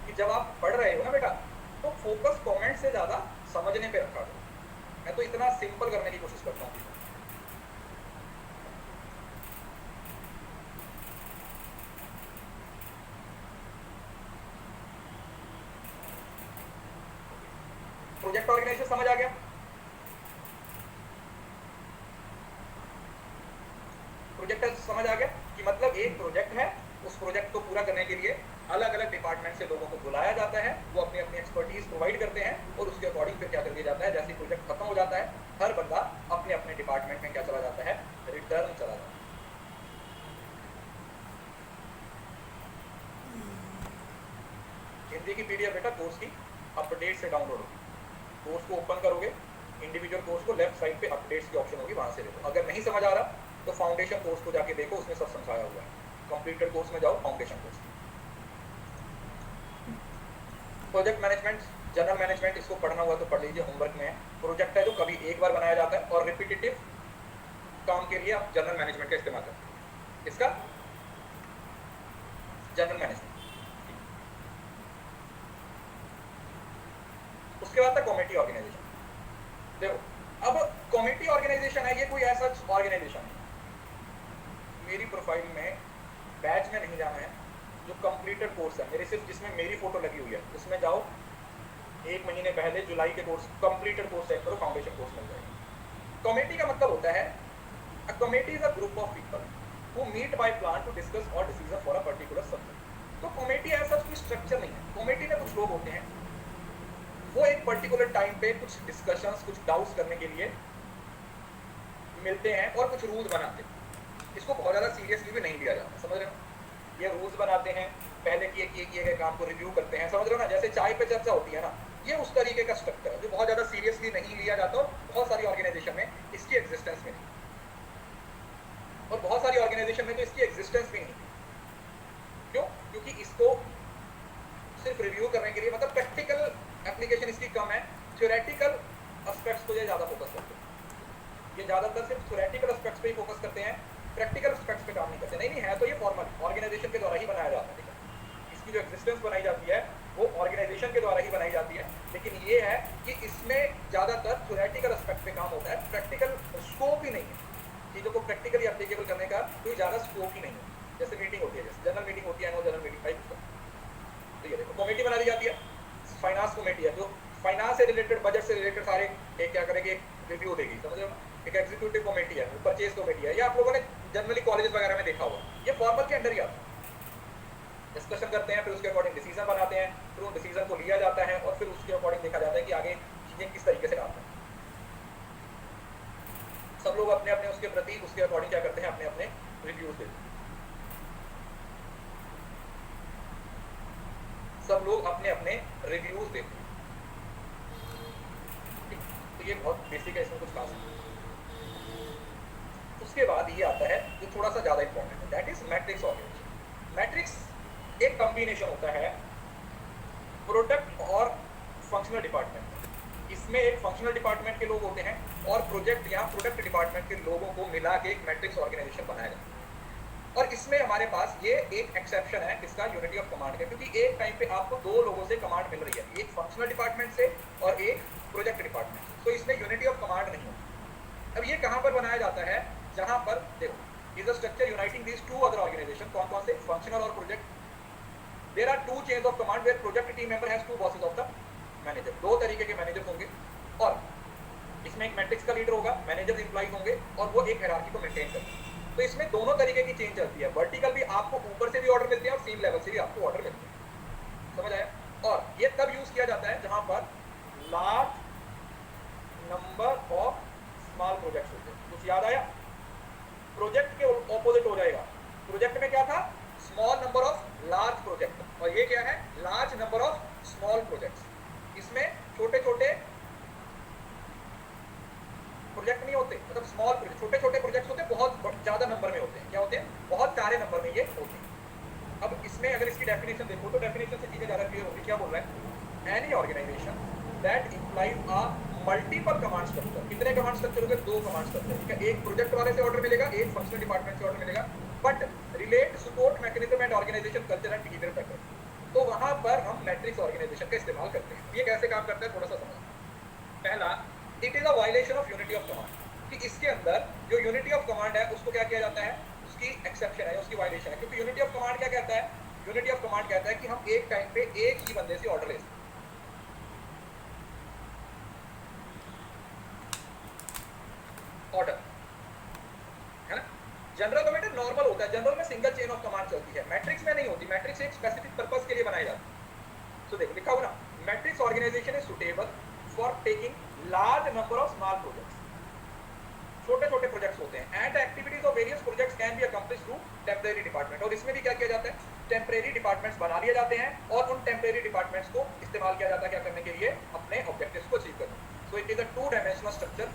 कि जब आप पढ़ रहे हो ना बेटा, तो फोकस कमेंट से ज्यादा समझने पे रखा करो। मैं तो इतना सिंपल करने की कोशिश करता हूँ। प्रोजेक्ट ऑर्गेनाइजेशन समझ आ गया। प्रोजेक्ट समझ आ गया कि मतलब एक प्रोजेक्ट है, उस प्रोजेक्ट को पूरा करने के लिए अलग अलग डिपार्टमेंट से लोगों को बुलाया जाता है, वो अपनी अपनी एक्सपर्टीज प्रोवाइड करते हैं और उसके अकॉर्डिंग फिर क्या कर दिया जाता है। जैसे प्रोजेक्ट खत्म हो जाता है, हर बंदा अपने अपने डिपार्टमेंट में क्या चला जाता है, रिटर्न चला जाता है। हिंदी की पीडीएफ बेटा कोर्स की अपडेट से डाउनलोड होगी। कोर्स को ओपन करोगे, इंडिविजुअल कोर्स को लेफ्ट साइड पे अपडेट्स की ऑप्शन होगी, वहां से देखो। अगर नहीं समझ आ रहा तो फाउंडेशन कोर्स को जाके देखो, उसमें सब समझाया हुआ है। कंप्लीटेड कोर्स में जाओ, foundation course. Project management, general management, इसको पढ़ना हुआ तो पढ़ लीजिए, होमवर्क में है। प्रोजेक्ट है जो कभी एक बार बनाया जाता है और रिपीटेटिव काम के लिए आप जनरल मैनेजमेंट का इस्तेमाल करते हैं। इसका जनरल मैनेजमेंट। उसके बाद था कमेटी ऑर्गेनाइजेशन। देखो अब कमेटी ऑर्गेनाइजेशन है, ये कोई ऐसा ऑर्गेनाइजेशन है, मेरी प्रोफाइल में बैच में नहीं जाना है, जो कंप्लीटेड कोर्स है मेरे, सिर्फ जिसमें मेरी फोटो लगी हुई है उसमें जाओ। 1 महीने पहले जुलाई के कोर्स कंप्लीटेड कोर्स चेक करो, फाउंडेशन कोर्स मिल जाएगा। कमेटी का मतलब होता है, a committee is a group of people who meet by plan to discuss और decision for a particular subject. तो कमेटी ऐसा कोई स्ट्रक्चर नहीं है। कमेटी में कुछ लोग होते हैं, वो एक पर्टिकुलर टाइम पे कुछ डिस्कशंस, कुछ डाउट्स करने के लिए मिलते हैं और कुछ रूल्स बनाते हैं। इसको बहुत ज़्यादा सीरियसली भी नहीं लिया जाता, समझ रहे हो। ये रूल्स बनाते हैं, पहले किए गए काम को रिव्यू करते हैं, समझ रहे हो ना। जैसे चाय पे चर्चा होती है ना, ये उस तरीके का स्ट्रक्चर है जो बहुत ज़्यादा सीरियसली नहीं लिया जाता। और बहुत सारी ऑर्गेनाइजेशन में इसकी एग्जिस्टेंस में नहीं, और बहुत सारी ऑर्गेनाइजेशन में तो इसकी एग्जिस्टेंस भी नहीं। क्यों? क्योंकि इसको सिर्फ रिव्यू करने के लिए, मतलब प्रैक्टिकल एप्लीकेशन इसकी कम है, थ्योरेटिकल एस्पेक्ट्स को ये ज़्यादा फोकस करते हैं। ये ज़्यादातर सिर्फ थ्योरेटिकल एस्पेक्ट्स पे ही फोकस करते हैं, प्रैक्टिकल एस्पेक्ट्स पे काम नहीं करते। नहीं है तो ये फॉर्मल ऑर्गेनाइजेशन के द्वारा ही बनाया जाता है, ठीक है। इसकी जो एक्जिस्टेंस बनाई जाती है वो ऑर्गेनाइजेशन के द्वारा ही बनाई जाती है, लेकिन ये है कि इसमें ज़्यादातर थ्योरेटिकल एस्पेक्ट पे काम होता है, प्रैक्टिकल स्कोप ही नहीं है। चीज़ों को प्रैक्टिकली एप्लीकेबल करने का कोई ज़्यादा स्कोप ही नहीं है। जैसे मीटिंग होती है, जैसे जनरल मीटिंग होती है, एनुअल जनरल मीटिंग टाइप, तो ये देखो कमेटी बना दी जाती है, फाइनेंस कमेटी है, जो फाइनेंस से रिलेटेड, बजट से रिलेटेड सारे एक क्या करेगी, एक रिव्यू देगी, समझ रहे हो। एक एग्जीक्यूटिव कमेटी है, परचेज कमेटी है, या आप लोगों ने जनरली कॉलेज वगैरह में देखा होगा, ये फॉर्मल के अंडर ही आता है। डिस्कशन करते हैं, फिर उसके अकॉर्डिंग डिसीजन बनाते हैं, फिर उन डिसीजन को लिया जाता है और फिर उसके अकॉर्डिंग देखा जाता है कि आगे चीजें किस तरीके से काम करें। सब लोग अपने अपने उसके प्रति उसके अकॉर्डिंग क्या करते हैं, अपने अपने रिव्यूज देते हैं। सब लोग अपने अपने रिव्यूज देते हैं। तो ये बहुत बेसिक है, इसमें कुछ खास नहीं। उसके बाद ये आता है जो थोड़ा सा ज्यादा इंपॉर्टेंट है, that is matrix organization. Matrix एक कॉम्बिनेशन होता है प्रोडक्ट और फंक्शनल डिपार्टमेंट। इसमें एक फंक्शनल डिपार्टमेंट के लोग होते हैं और प्रोजेक्ट या प्रोडक्ट डिपार्टमेंट के लोगों को मिला के एक मैट्रिक्स ऑर्गेनाइजेशन बनाया जाता है। और इसमें हमारे पास ये एक एक्सेप्शन है, इसका यूनिटी ऑफ कमांड का, क्योंकि एक टाइम पे आपको दो लोगों से कमांड मिल रही है, एक फंक्शनल डिपार्टमेंट से और एक प्रोजेक्ट डिपार्टमेंट से, तो इसमें यूनिटी ऑफ कमांड नहीं होती। अब ये कहाँ पर बनाया जाता है, जहां पर देखो is a structure uniting these two other organization, कौन कौन से, फंक्शनल और project. There are two chains of command where project team member has two bosses of the manager. दो तरीके के मैनेजर होंगे और इसमें एक मैट्रिक्स का लीडर होगा, मैनेजर एम्प्लॉइज होंगे और वो एक हायरार्की को मेंटेन करते हैं। तो इसमें दोनों तरीके की चेंज चलती है, वर्टिकल भी आपको ऊपर से भी ऑर्डर मिलते हैं और सीम लेवल से भी आपको ऑर्डर मिलते हैं, समझ आया। और ये तब यूज किया जाता है जहां पर large number of small projects होते हैं। कुछ याद आया, प्रोजेक्ट के ऑपोजिट हो जाएगा, प्रोजेक्ट में क्या था, small number of large project, और ये क्या है, large number of small projects. इसमें छोटे छोटे प्रोजेक्ट नहीं होते, मतलब स्मॉल प्रोजेक्ट, छोटे छोटे प्रोजेक्ट्स होते हैं, बहुत ज्यादा नंबर में होते हैं, क्या होते हैं, बहुत सारे नंबर में ये होते हैं। अब इसमें अगर इसकी डेफिनेशन देखो तो डेफिनेशन से चीजें ज्यादा क्लियर होगी। क्या बोल रहा है, any organization that employs a multiple command structure. कितने कमांड स्ट्रक्चर होंगे, दो कमांड स्ट्रक्चर, ठीक है। एक प्रोजेक्ट वाले से ऑर्डर मिलेगा, एक फंक्शनल डिपार्टमेंट से ऑर्डर मिलेगा, but relate support mechanism and organization culture and behaviour pattern. तो वहां पर हम मैट्रिक्स ऑर्गेनाइजेशन का इस्तेमाल करते हैं। ये कैसे काम करता है थोड़ा सा समझो। पहला, it is a violation of unity of command, कि इसके अंदर जो यूनिटी ऑफ कमांड है उसको क्या किया जाता है, उसकी एक्सेप्शन है, उसकी वायलेशन है। क्योंकि यूनिटी ऑफ कमांड क्या कहता है, यूनिटी ऑफ कमांड कहता है कि हम एक टाइम पे एक ही बंदे से ऑर्डर ले सकते हैं। ऑर्डर है ना, जनरल तो बेटा नॉर्मल होता है, जनरल में सिंगल चेन ऑफ कमांड चलती है, मैट्रिक्स में नहीं होती। मैट्रिक्स एक स्पेसिफिक पर्पस के लिए बनाई जाती है। तो देखो लिखा हुआ ना, matrix organization is suitable for taking large number of small projects. छोटे छोटे प्रोजेक्ट्स होते हैं, and activities of various projects can be accomplish through temporary department. और इसमें भी क्या किया जाता है, टेम्परेरी डिपार्टमेंट्स बना लिए जाते हैं और उन टेम्परेरी डिपार्टमेंट्स को इस्तेमाल किया जाता है क्या करने के लिए, अपने ऑब्जेक्टिव्स को अचीव करने। So it is a two dimensional structure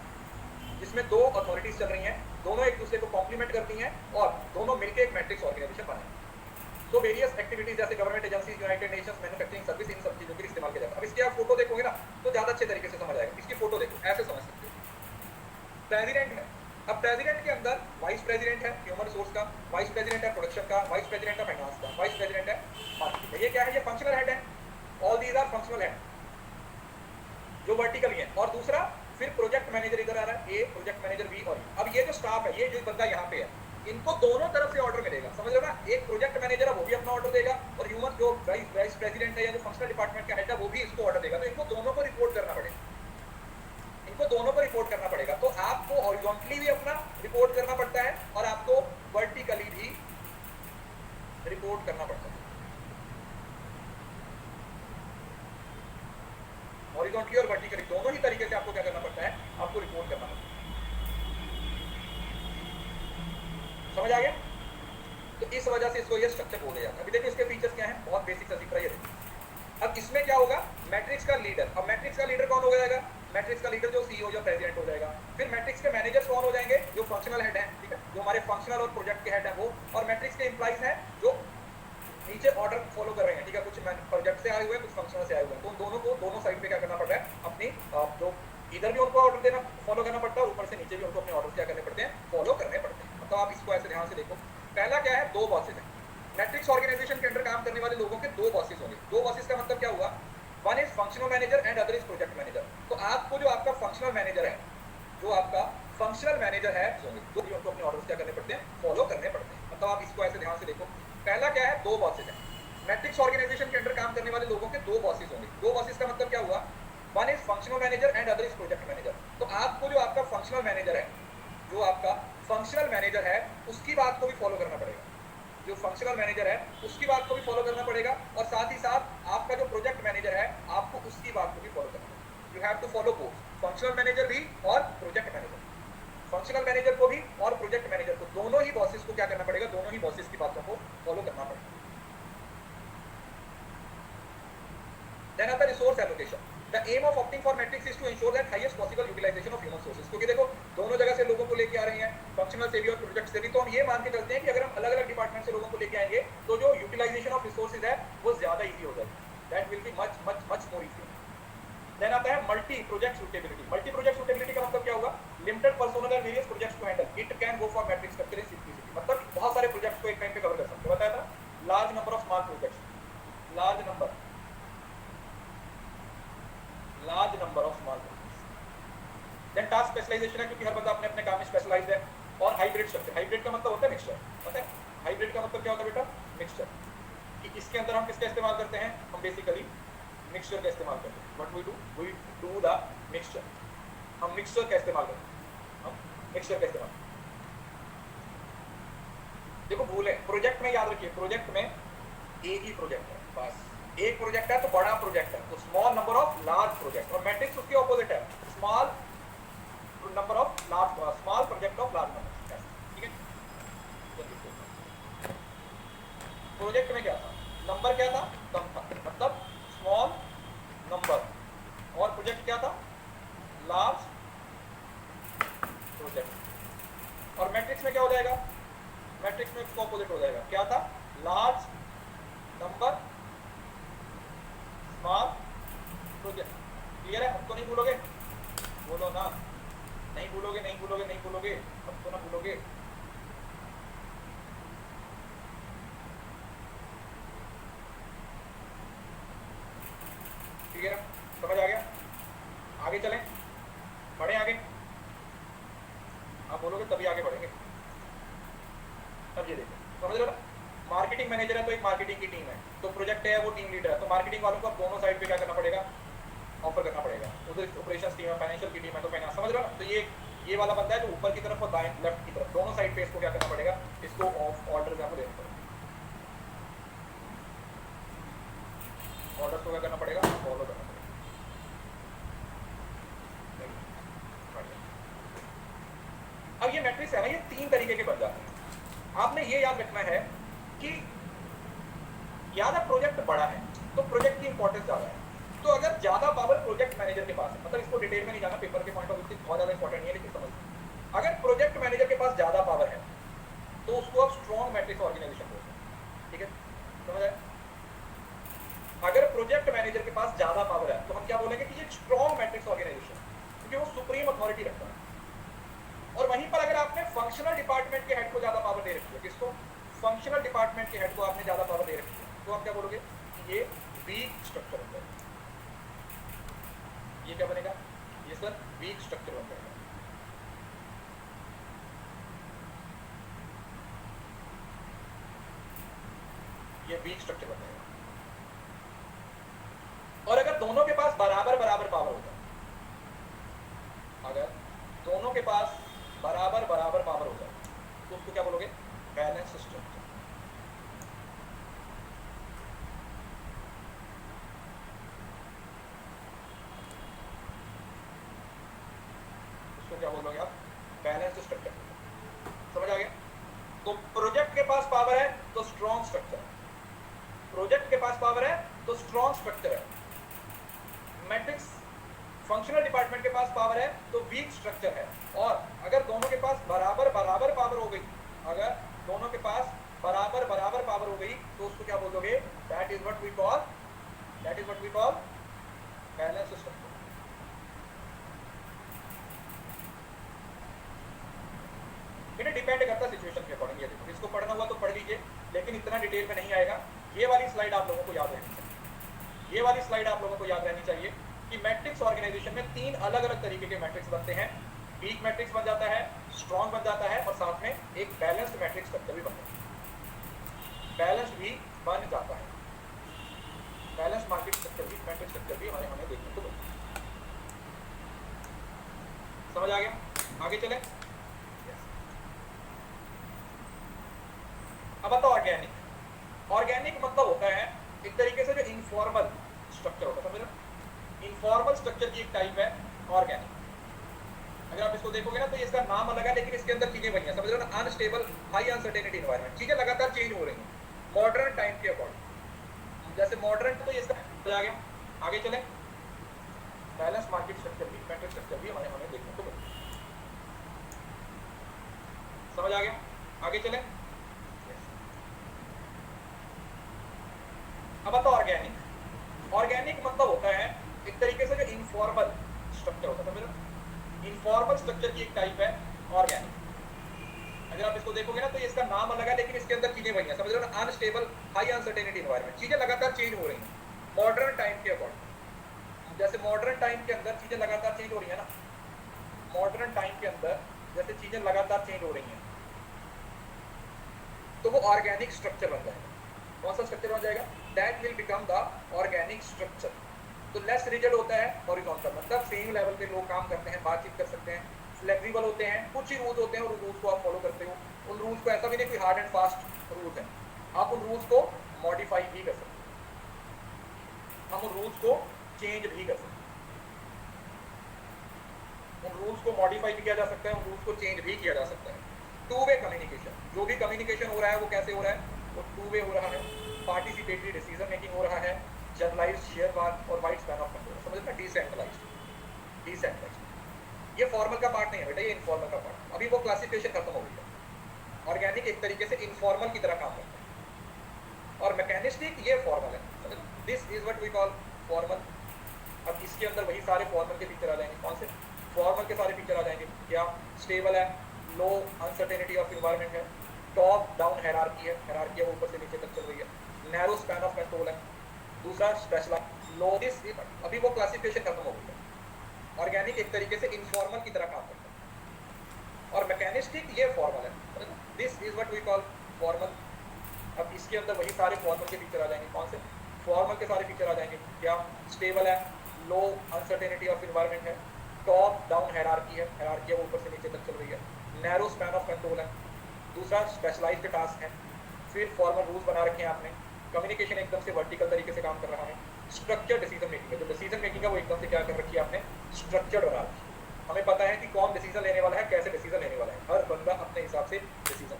जिसमें दो अथॉरिटीज चल रही हैं, दोनों एक दूसरे को कॉम्प्लीमेंट करती हैं और दोनों मिलकर एक मैट्रिक्स ऑर्गेनाइजेशन बनाए। सो वेरियस एक्टिविटीज जैसे government agencies, united nations, manufacturing service, इन सब चीजों के लिए इस्तेमाल किया जाता है। अब इसकी आप फोटो देखोगे ना तो ज्यादा अच्छे तरीके से समझ आएगा। इसकी फोटो देखो, ऐसे समझ सकते हो। प्रेसिडेंट है, अब प्रेसिडेंट के अंदर वाइस प्रेसिडेंट है ह्यूमन रिसोर्स का, वाइस प्रेसिडेंट है प्रोडक्शन का, वाइस प्रेसिडेंट है फाइनेंस का, वाइस प्रेसिडेंट है मार्केटिंग का। ये क्या है, ये फंक्शनल हेड है, all these are functional head जो वर्टिकली है। और दूसरा फिर प्रोजेक्ट मैनेजर इधर आ रहा है, ए प्रोजेक्ट मैनेजर बी और अब ये जो स्टाफ है, ये जो बंदा यहाँ पे है, इनको दोनों तरफ से ऑर्डर मिलेगा, समझ लो ना। एक प्रोजेक्ट मैनेजर है वो भी अपना ऑर्डर देगा और ह्यूमन जो वाइस प्रेसिडेंट है या जो फंक्शनल डिपार्टमेंट का हेड है वो भी इसको ऑर्डर देगा। तो इनको दोनों को रिपोर्ट करना पड़ेगा, इनको दोनों को रिपोर्ट करना पड़ेगा। तो आपको हॉरिजॉन्टली भी अपना रिपोर्ट करना पड़ता है और आपको वर्टिकली भी रिपोर्ट करना पड़ता है। हॉरिजॉन्टली और वर्टिकली दोनों ही तरीके से आपको क्या करना पड़ता है, आपको रिपोर्ट करना पड़ता है। समझ आ गया। तो इस वजह से इसको ये स्ट्रक्चर बोला जाता है। अभी देखो इसके फीचर्स क्या हैं, बहुत बेसिक सा दिख रहा है। अब इसमें क्या होगा, मैट्रिक्स का लीडर। अब मैट्रिक्स का लीडर कौन हो जाएगा, मैट्रिक्स का लीडर जो सीईओ या प्रेसिडेंट हो जाएगा। फिर मैट्रिक्स के मैनेजर्स कौन हो जाएंगे, जो फंक्शनल हेड हैं, ठीक है, जो हमारे फंक्शनल और प्रोजेक्ट के हेड हैं वो। और मैट्रिक्स के एम्प्लॉइज हैं जो नीचे ऑर्डर फॉलो कर रहे हैं, ठीक है। है, कुछ प्रोजेक्ट से आए हुए हैं, कुछ फंक्शनल से आए हुए हैं, तो उन दोनों को दोनों साइड पे क्या करना पड़ रहा है, अपनी जो इधर भी उनको ऑर्डर देना फॉलो करना पड़ता है, ऊपर से नीचे भी उनको अपने ऑर्डर क्या करने पड़ते हैं, फॉलो करने पड़ते हैं। मतलब आप इसको ऐसे ध्यान से देखो, पहला क्या है, दो बॉसेस हैं। मैट्रिक्स ऑर्गेनाइजेशन के अंडर काम करने वाले लोगों के दो बॉसेस होंगे। दो बॉसेस का मतलब क्या हुआ, one is functional manager and other is project manager. तो आपको जो आपका फंक्शनल मैनेजर है, जो आपका फंक्शनल मैनेजर है, दो भी उनको अपने ऑर्डर्स क्या करने पड़ते हैं, फॉलो करने पड़ते हैं। मतलब आप इसको ऐसे ध्यान से देखो, पहला क्या है, दो बॉसेस हैं। मैट्रिक्स ऑर्गेनाइजेशन के अंडर काम करने वाले लोगों के दो बॉसेस होंगे। दो बॉसेस का मतलब क्या हुआ, one is functional manager and other is project manager. तो आपको जो आपका फंक्शनल मैनेजर है, जो आपका फंक्शनल मैनेजर है, उसकी बात को भी फॉलो करना पड़ेगा। जो फंक्शनल मैनेजर है उसकी बात को भी फॉलो करना पड़ेगा, और साथ ही साथ आपका जो प्रोजेक्ट मैनेजर है, आपको उसकी बात को भी फॉलो करना पड़ेगा। You have to follow both, functional manager भी और प्रोजेक्ट मैनेजर। फंक्शनल मैनेजर को भी और प्रोजेक्ट मैनेजर को, दोनों ही बॉसेस को क्या करना पड़ेगा, दोनों ही बॉसेस की बातों को फॉलो करना पड़ेगा। Then आता resource allocation. The aim of opting for matrix is to ensure that highest possible utilization of human sources। क्योंकि देखो दोनों जगह से लोगों को लेके आ रहे हैं, फंक्शनल से भी और प्रोजेक्ट से भी, तो हम ये मान के चलते हैं कि अगर हम अलग अलग डिपार्टमेंट से लोगों को लेके आएंगे तो जो यूटिलाइजेशन ऑफ रिसोर्सेज है वो ज्यादा इजी हो जाएगी। That will be much much much more easy. Then आता है multi project suitability. Multi project suitability का मतलब क्या होगा, limited personal and various projects to handle, it can go for matrix structure in simplicity. मतलब बहुत सारे प्रोजेक्ट्स को एक टाइम पे कवर कर सकते हो। बताया था, large number of small projects, large number of small projects. Then task specialization है, क्योंकि हर बंदा अपने अपने काम में स्पेशलाइज्ड है। और हाइब्रिड स्ट्रक्चर, हाइब्रिड का मतलब होता है मिक्सचर। पता है हाइब्रिड का मतलब क्या होता है बेटा, मिक्सचर। कि इसके अंदर हम किसका इस्तेमाल करते हैं, हम बेसिकली मिक्सचर का इस्तेमाल करते हैं। What we do the mixture, हम मिक्सचर का इस्तेमाल करते हैं, हम मिक्सचर का इस्तेमाल। देखो भूल है, प्रोजेक्ट में याद रखिए, प्रोजेक्ट में एक ही प्रोजेक्ट है, बस एक प्रोजेक्ट है तो बड़ा प्रोजेक्ट है, तो small number of large project. और मैट्रिक्स उसके ऑपोजिट है, small number of large, small project of large number. ठीक है, प्रोजेक्ट में क्या था, नंबर क्या था, कम था, मतलब स्मॉल नंबर, और प्रोजेक्ट क्या था, लार्ज प्रोजेक्ट। और मैट्रिक्स में क्या हो जाएगा, मैट्रिक्स में इसका ऑपोजिट हो जाएगा, क्या था, large number small project. Clear है, अब तो नहीं भूलोगे, बोलो ना, नहीं भूलोगे, नहीं भूलोगे, नहीं भूलोगे, अब तो ना भूलोगे। ठीक है, समझ आ गया, आगे चलें, बढ़े आगे, आप बोलोगे तभी आगे बढ़ेंगे। अब ये देखो, समझ लो ना, मार्केटिंग मैनेजर है तो एक मार्केटिंग की टीम है, तो प्रोजेक्ट है वो टीम लीडर है, तो मार्केटिंग वालों को दोनों साइड पे क्या करना पड़ेगा, ऑफर करना पड़ेगा। उधर ऑपरेशंस टीम है, फाइनेंशियल की टीम है, तो फाइनेंस, समझ रहे हो ना। तो ये वाला बंदा है जो ऊपर की तरफ और दाएं लेफ्ट की तरफ, दोनों साइड पे इसको क्या करना पड़ेगा, इसको ऑर्डर आपको देना पड़ेगा, ऑर्डर को क्या करना पड़ेगा, फॉलो करना पड़ेगा। अब ये मैट्रिक्स है ना, ये तीन तरीके के बन जाते हैं। आपने ये याद रखना है कि याद है प्रोजेक्ट बड़ा है तो प्रोजेक्ट की इंपॉर्टेंस ज्यादा है। तो अगर ज्यादा पावर प्रोजेक्ट मैनेजर के पास है, मतलब इसको डिटेल में नहीं जाना, पेपर के पॉइंट ऑफ व्यू से बहुत ज्यादा इंपॉर्टेंट नहीं है, लेकिन समझ, अगर प्रोजेक्ट मैनेजर के पास ज्यादा पावर है तो उसको आप स्ट्रॉन्ग मैट्रिक्स ऑर्गेनाइजेशन बोलते हैं। ठीक है, समझ आया। अगर प्रोजेक्ट मैनेजर के पास ज्यादा पावर है तो हम क्या बोलेंगे कि ये स्ट्रॉन्ग मैट्रिक्स ऑर्गेनाइजेशन, क्योंकि वो सुप्रीम अथॉरिटी रखता है। और वहीं पर अगर आपने फंक्शनल डिपार्टमेंट के हेड को ज्यादा पावर दे रखी है, किसको, फंक्शनल डिपार्टमेंट के हेड को आपने ज्यादा पावर दे रखी है, तो आप क्या बोलोगे, ये वीक स्ट्रक्चर बन जाएगा। ये क्या बनेगा, ये सर वीक स्ट्रक्चर बन जाएगा। ये वीक स्ट्रक्चर बन जाएगा। और अगर दोनों के पास बराबर बराबर पावर होता है, अगर दोनों के पास बराबर बराबर पावर होता है तो उसको क्या बोलोगे, बैलेंस स्ट्रक्चर। क्या बोलोगे आप, बैलेंस स्ट्रक्चर। समझ आ गया। तो प्रोजेक्ट के पास पावर है तो स्ट्रॉन्ग स्ट्रक्चर, प्रोजेक्ट के पास पावर है तो स्ट्रॉन्ग स्ट्रक्चर है। मैट्रिक्स फंक्शनल डिपार्टमेंट के पास पावर है तो वीक स्ट्रक्चर है। और अगर दोनों के पास बराबर बराबर पावर हो गई, अगर दोनों के पास बराबर बराबर पावर हो गई तो उसको क्या बोलोगे? That is what we call balance structure. इन्हें डिपेंड करता सिचुएशन के अकॉर्डिंग। ये देखो, इसको पढ़ना हुआ तो पढ़ लीजिए, लेकिन इतना डिटेल में नहीं आएगा। ये वाली स्लाइड आप लोगों को याद रहनी चाहिए, ये वाली स्लाइड आप लोगों को याद रहनी चाहिए कि मैट्रिक्स ऑर्गेनाइजेशन में 3 अलग अलग तरीके के मैट्रिक्स बनते हैं। वीक मैट्रिक्स बन जाता है, स्ट्रॉन्ग बन जाता है, और साथ में एक बैलेंस्ड मैट्रिक्स स्ट्रक्चर भी बनता है। बैलेंस्ड भी बन जाता है, बैलेंस मार्केट स्ट्रक्चर भी, मैट्रिक्स स्ट्रक्चर भी हमें देखने को मिलता है। समझ आ गया? आगे चले। अब बताओ ऑर्गेनिक। ऑर्गेनिक मतलब होता है एक तरीके से जो इनफॉर्मल स्ट्रक्चर होता है, समझ लो? इनफॉर्मल स्ट्रक्चर की एक टाइप है ऑर्गेनिक। अगर आप इसको देखोगे ना तो इसका नाम अलग है, लेकिन इसके अंदर चीजें वही हैं, समझ लो ना? अनस्टेबल, हाई अनसर्टेनिटी एनवायरनमेंट, चीजें लगातार चेंज हो रही हैं मॉडर्न टाइम के अकॉर्डिंग। जैसे मॉडर्न तो इसका आ गया। आगे चले। बैलेंस मार्केट स्ट्रक्चर भी, मैट्रिक्स स्ट्रक्चर भी हमें देखने को मिलता है। समझ आ गया? आगे चले। अब आता ऑर्गेनिक। ऑर्गेनिक मतलब होता है एक तरीके से जो इनफॉर्मल स्ट्रक्चर होता है, समझ लो? इनफॉर्मल स्ट्रक्चर की एक टाइप है ऑर्गेनिक। अगर आप इसको देखोगे ना तो इसका नाम अलग है, लेकिन इसके अंदर चीजें वही हैं, समझ लो ना? अनस्टेबल, हाई अनसर्टेनिटी एनवायरनमेंट, चीजें लगातार चेंज हो रही हैं मॉडर्न टाइम के अकॉर्डिंग। जैसे मॉडर्न टाइम के अंदर चीजें लगातार चेंज हो रही है ना, मॉडर्न टाइम के अंदर जैसे चीजें लगातार चेंज हो रही हैं, तो वो ऑर्गेनिक स्ट्रक्चर बन जाएगा। कौन सा स्ट्रक्चर बन जाएगा? That will become the organic structure. तो लेस रिजिड होता है, हॉरिजॉन्टल, मतलब सेम लेवल पे लोग काम करते हैं, बातचीत कर सकते हैं, फ्लेक्सिबल होते हैं, कुछ ही रूल्स होते हैं और उन रूल्स को आप फॉलो करते हो। उन रूल्स को ऐसा भी नहीं कोई हार्ड एंड फास्ट रूल्स हैं, आप उन रूल्स को मॉडिफाई भी कर सकते हैं, हम उन रूल्स को चेंज भी कर सकते हैं, उन रूल्स को मॉडिफाई भी किया जा सकता है, उन रूल्स को चेंज भी किया जा सकता है। टू वे कम्युनिकेशन, जो भी कम्युनिकेशन हो रहा है वो कैसे हो रहा है? वो टू वे हो रहा है, पार्टिसिपेटरी डिसीजन मेकिंग हो रहा है, जनरलाइज्ड शेयर वर्क और वाइड स्पैन ऑफ कंट्रोल, समझ ना? डिसेंट्रलाइज्ड। ये फॉर्मल का पार्ट नहीं है बेटा, ये इनफॉर्मल का पार्ट। अभी वो क्लासिफिकेशन खत्म हो गई है। ऑर्गेनिक एक तरीके से इनफॉर्मल की तरह काम करता है और मैकेनिस्टिक ये फॉर्मल है। This is what we call formal. अब इसके अंदर वही सारे फॉर्मल के फीचर आ जाएंगे। कौन से फॉर्मल के सारे फीचर आ जाएंगे? क्या? स्टेबल है, लो अनसर्टेनिटी ऑफ एनवायरनमेंट है, टॉप डाउन हायरार्की है, हायरार्की है ऊपर से नीचे तक चल रही है, नैरो स्पैन ऑफ कंट्रोल है, दूसरा स्पेशलाइज्ड लो। दिस अभी वो क्लासिफिकेशन खत्म हो गई है। ऑर्गेनिक एक तरीके से इनफॉर्मल की तरह काम करता है और मैकेनिस्टिक ये फॉर्मल है। This is what we call formal. अब इसके अंदर वही सारे फॉर्मल के फीचर आ जाएंगे। कौन से फॉर्मल के सारे फीचर आ जाएंगे? क्या? स्टेबल है, लो अनसर्टेनिटी ऑफ एनवायरनमेंट है, टॉप डाउन हायरार्की है, हायरार्की है ऊपर से नीचे तक चल रही है, नैरो स्पैन ऑफ कंट्रोल है, दूसरा स्पेशलाइज्ड टास्क है, फिर फॉर्मल रूल्स बना रखे हैं आपने, कम्युनिकेशन एकदम से वर्टिकल तरीके से काम कर रहा है, स्ट्रक्चर डिसीजन मेकिंग है, जो डिसीजन मेकिंग है वो एकदम से क्या कर रखी है आपने? स्ट्रक्चर्ड बना रखी है। हमें पता है कि कौन डिसीजन लेने वाला है, कैसे डिसीजन लेने वाला है, हर बंदा अपने हिसाब से डिसीजन,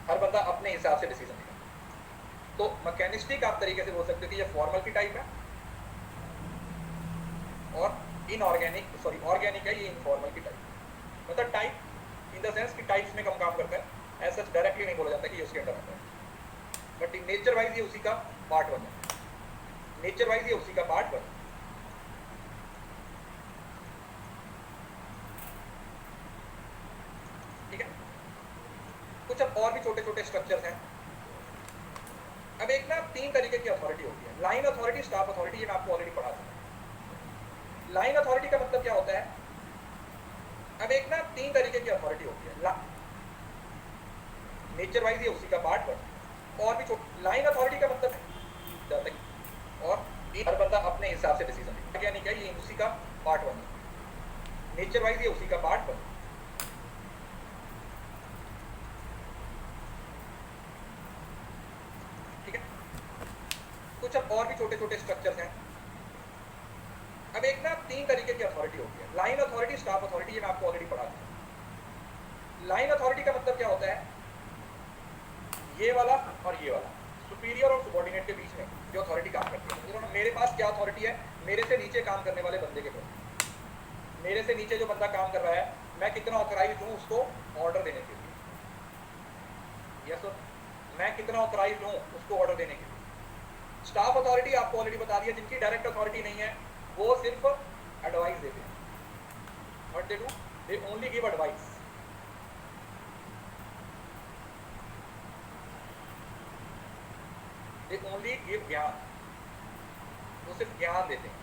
हर बंदा अपने हिसाब से डिसीजन लेगा। तो मैकेनिस्टिक आप तरीके से बोल सकते हो कि ये फॉर्मल की टाइप है और ऑर्गेनिक है ये इनफॉर्मल की टाइप। मतलब टाइप इन द सेंस कि टाइप्स में कम काम करता है, ऐसा डायरेक्टली नहीं बोला जाता कि ये उसके अंदर आता है, बट इन नेचर वाइज ये उसी का पार्ट बन जाता है, नेचर वाइज ये उसी का पार्ट बन जाता है। ठीक है? कुछ अब और भी छोटे छोटे स्ट्रक्चर्स हैं। अब एक ना 3 तरीके की अथॉरिटी होती है, लाइन अथॉरिटी, स्टाफ अथॉरिटी, ये मैं आपको ऑलरेडी पढ़ा चुका हूं। लाइन अथॉरिटी का मतलब क्या होता है? अब एक ना 3 तरीके की अथॉरिटी होती है, नेचर वाइज ये उसी का पार्ट बन, और भी लाइन अथॉरिटी का मतलब है और हर बंदा अपने हिसाब से डिसीजन लेगा, यानी क्या? ये उसी का पार्ट बन, नेचर वाइज ये उसी का पार्ट बन। ठीक है? कुछ अब और भी छोटे छोटे स्ट्रक्चर्स हैं। अब एक ना 3 तरीके की अथॉरिटी होती है, लाइन अथॉरिटी, स्टाफ अथॉरिटी, ये मैं आपको ऑलरेडी पढ़ा चुका हूं। लाइन अथॉरिटी का मतलब क्या होता है? ये वाला और ये वाला, सुपीरियर और सबऑर्डिनेट के बीच में जो अथॉरिटी काम करती है। मेरे पास क्या अथॉरिटी है? मेरे से नीचे काम करने वाले बंदे के प्रति, मेरे से नीचे जो बंदा काम कर रहा है, मैं कितना ऑथराइज हूं उसको ऑर्डर देने के लिए, यस और मैं कितना ऑथराइज्ड हूँ उसको ऑर्डर देने के लिए। स्टाफ अथॉरिटी आपको ऑलरेडी बता दिया, जिनकी डायरेक्ट अथॉरिटी नहीं है वो सिर्फ एडवाइस देते हैं। What they do, they only give advice. They only give ज्ञान, वो सिर्फ ज्ञान देते हैं।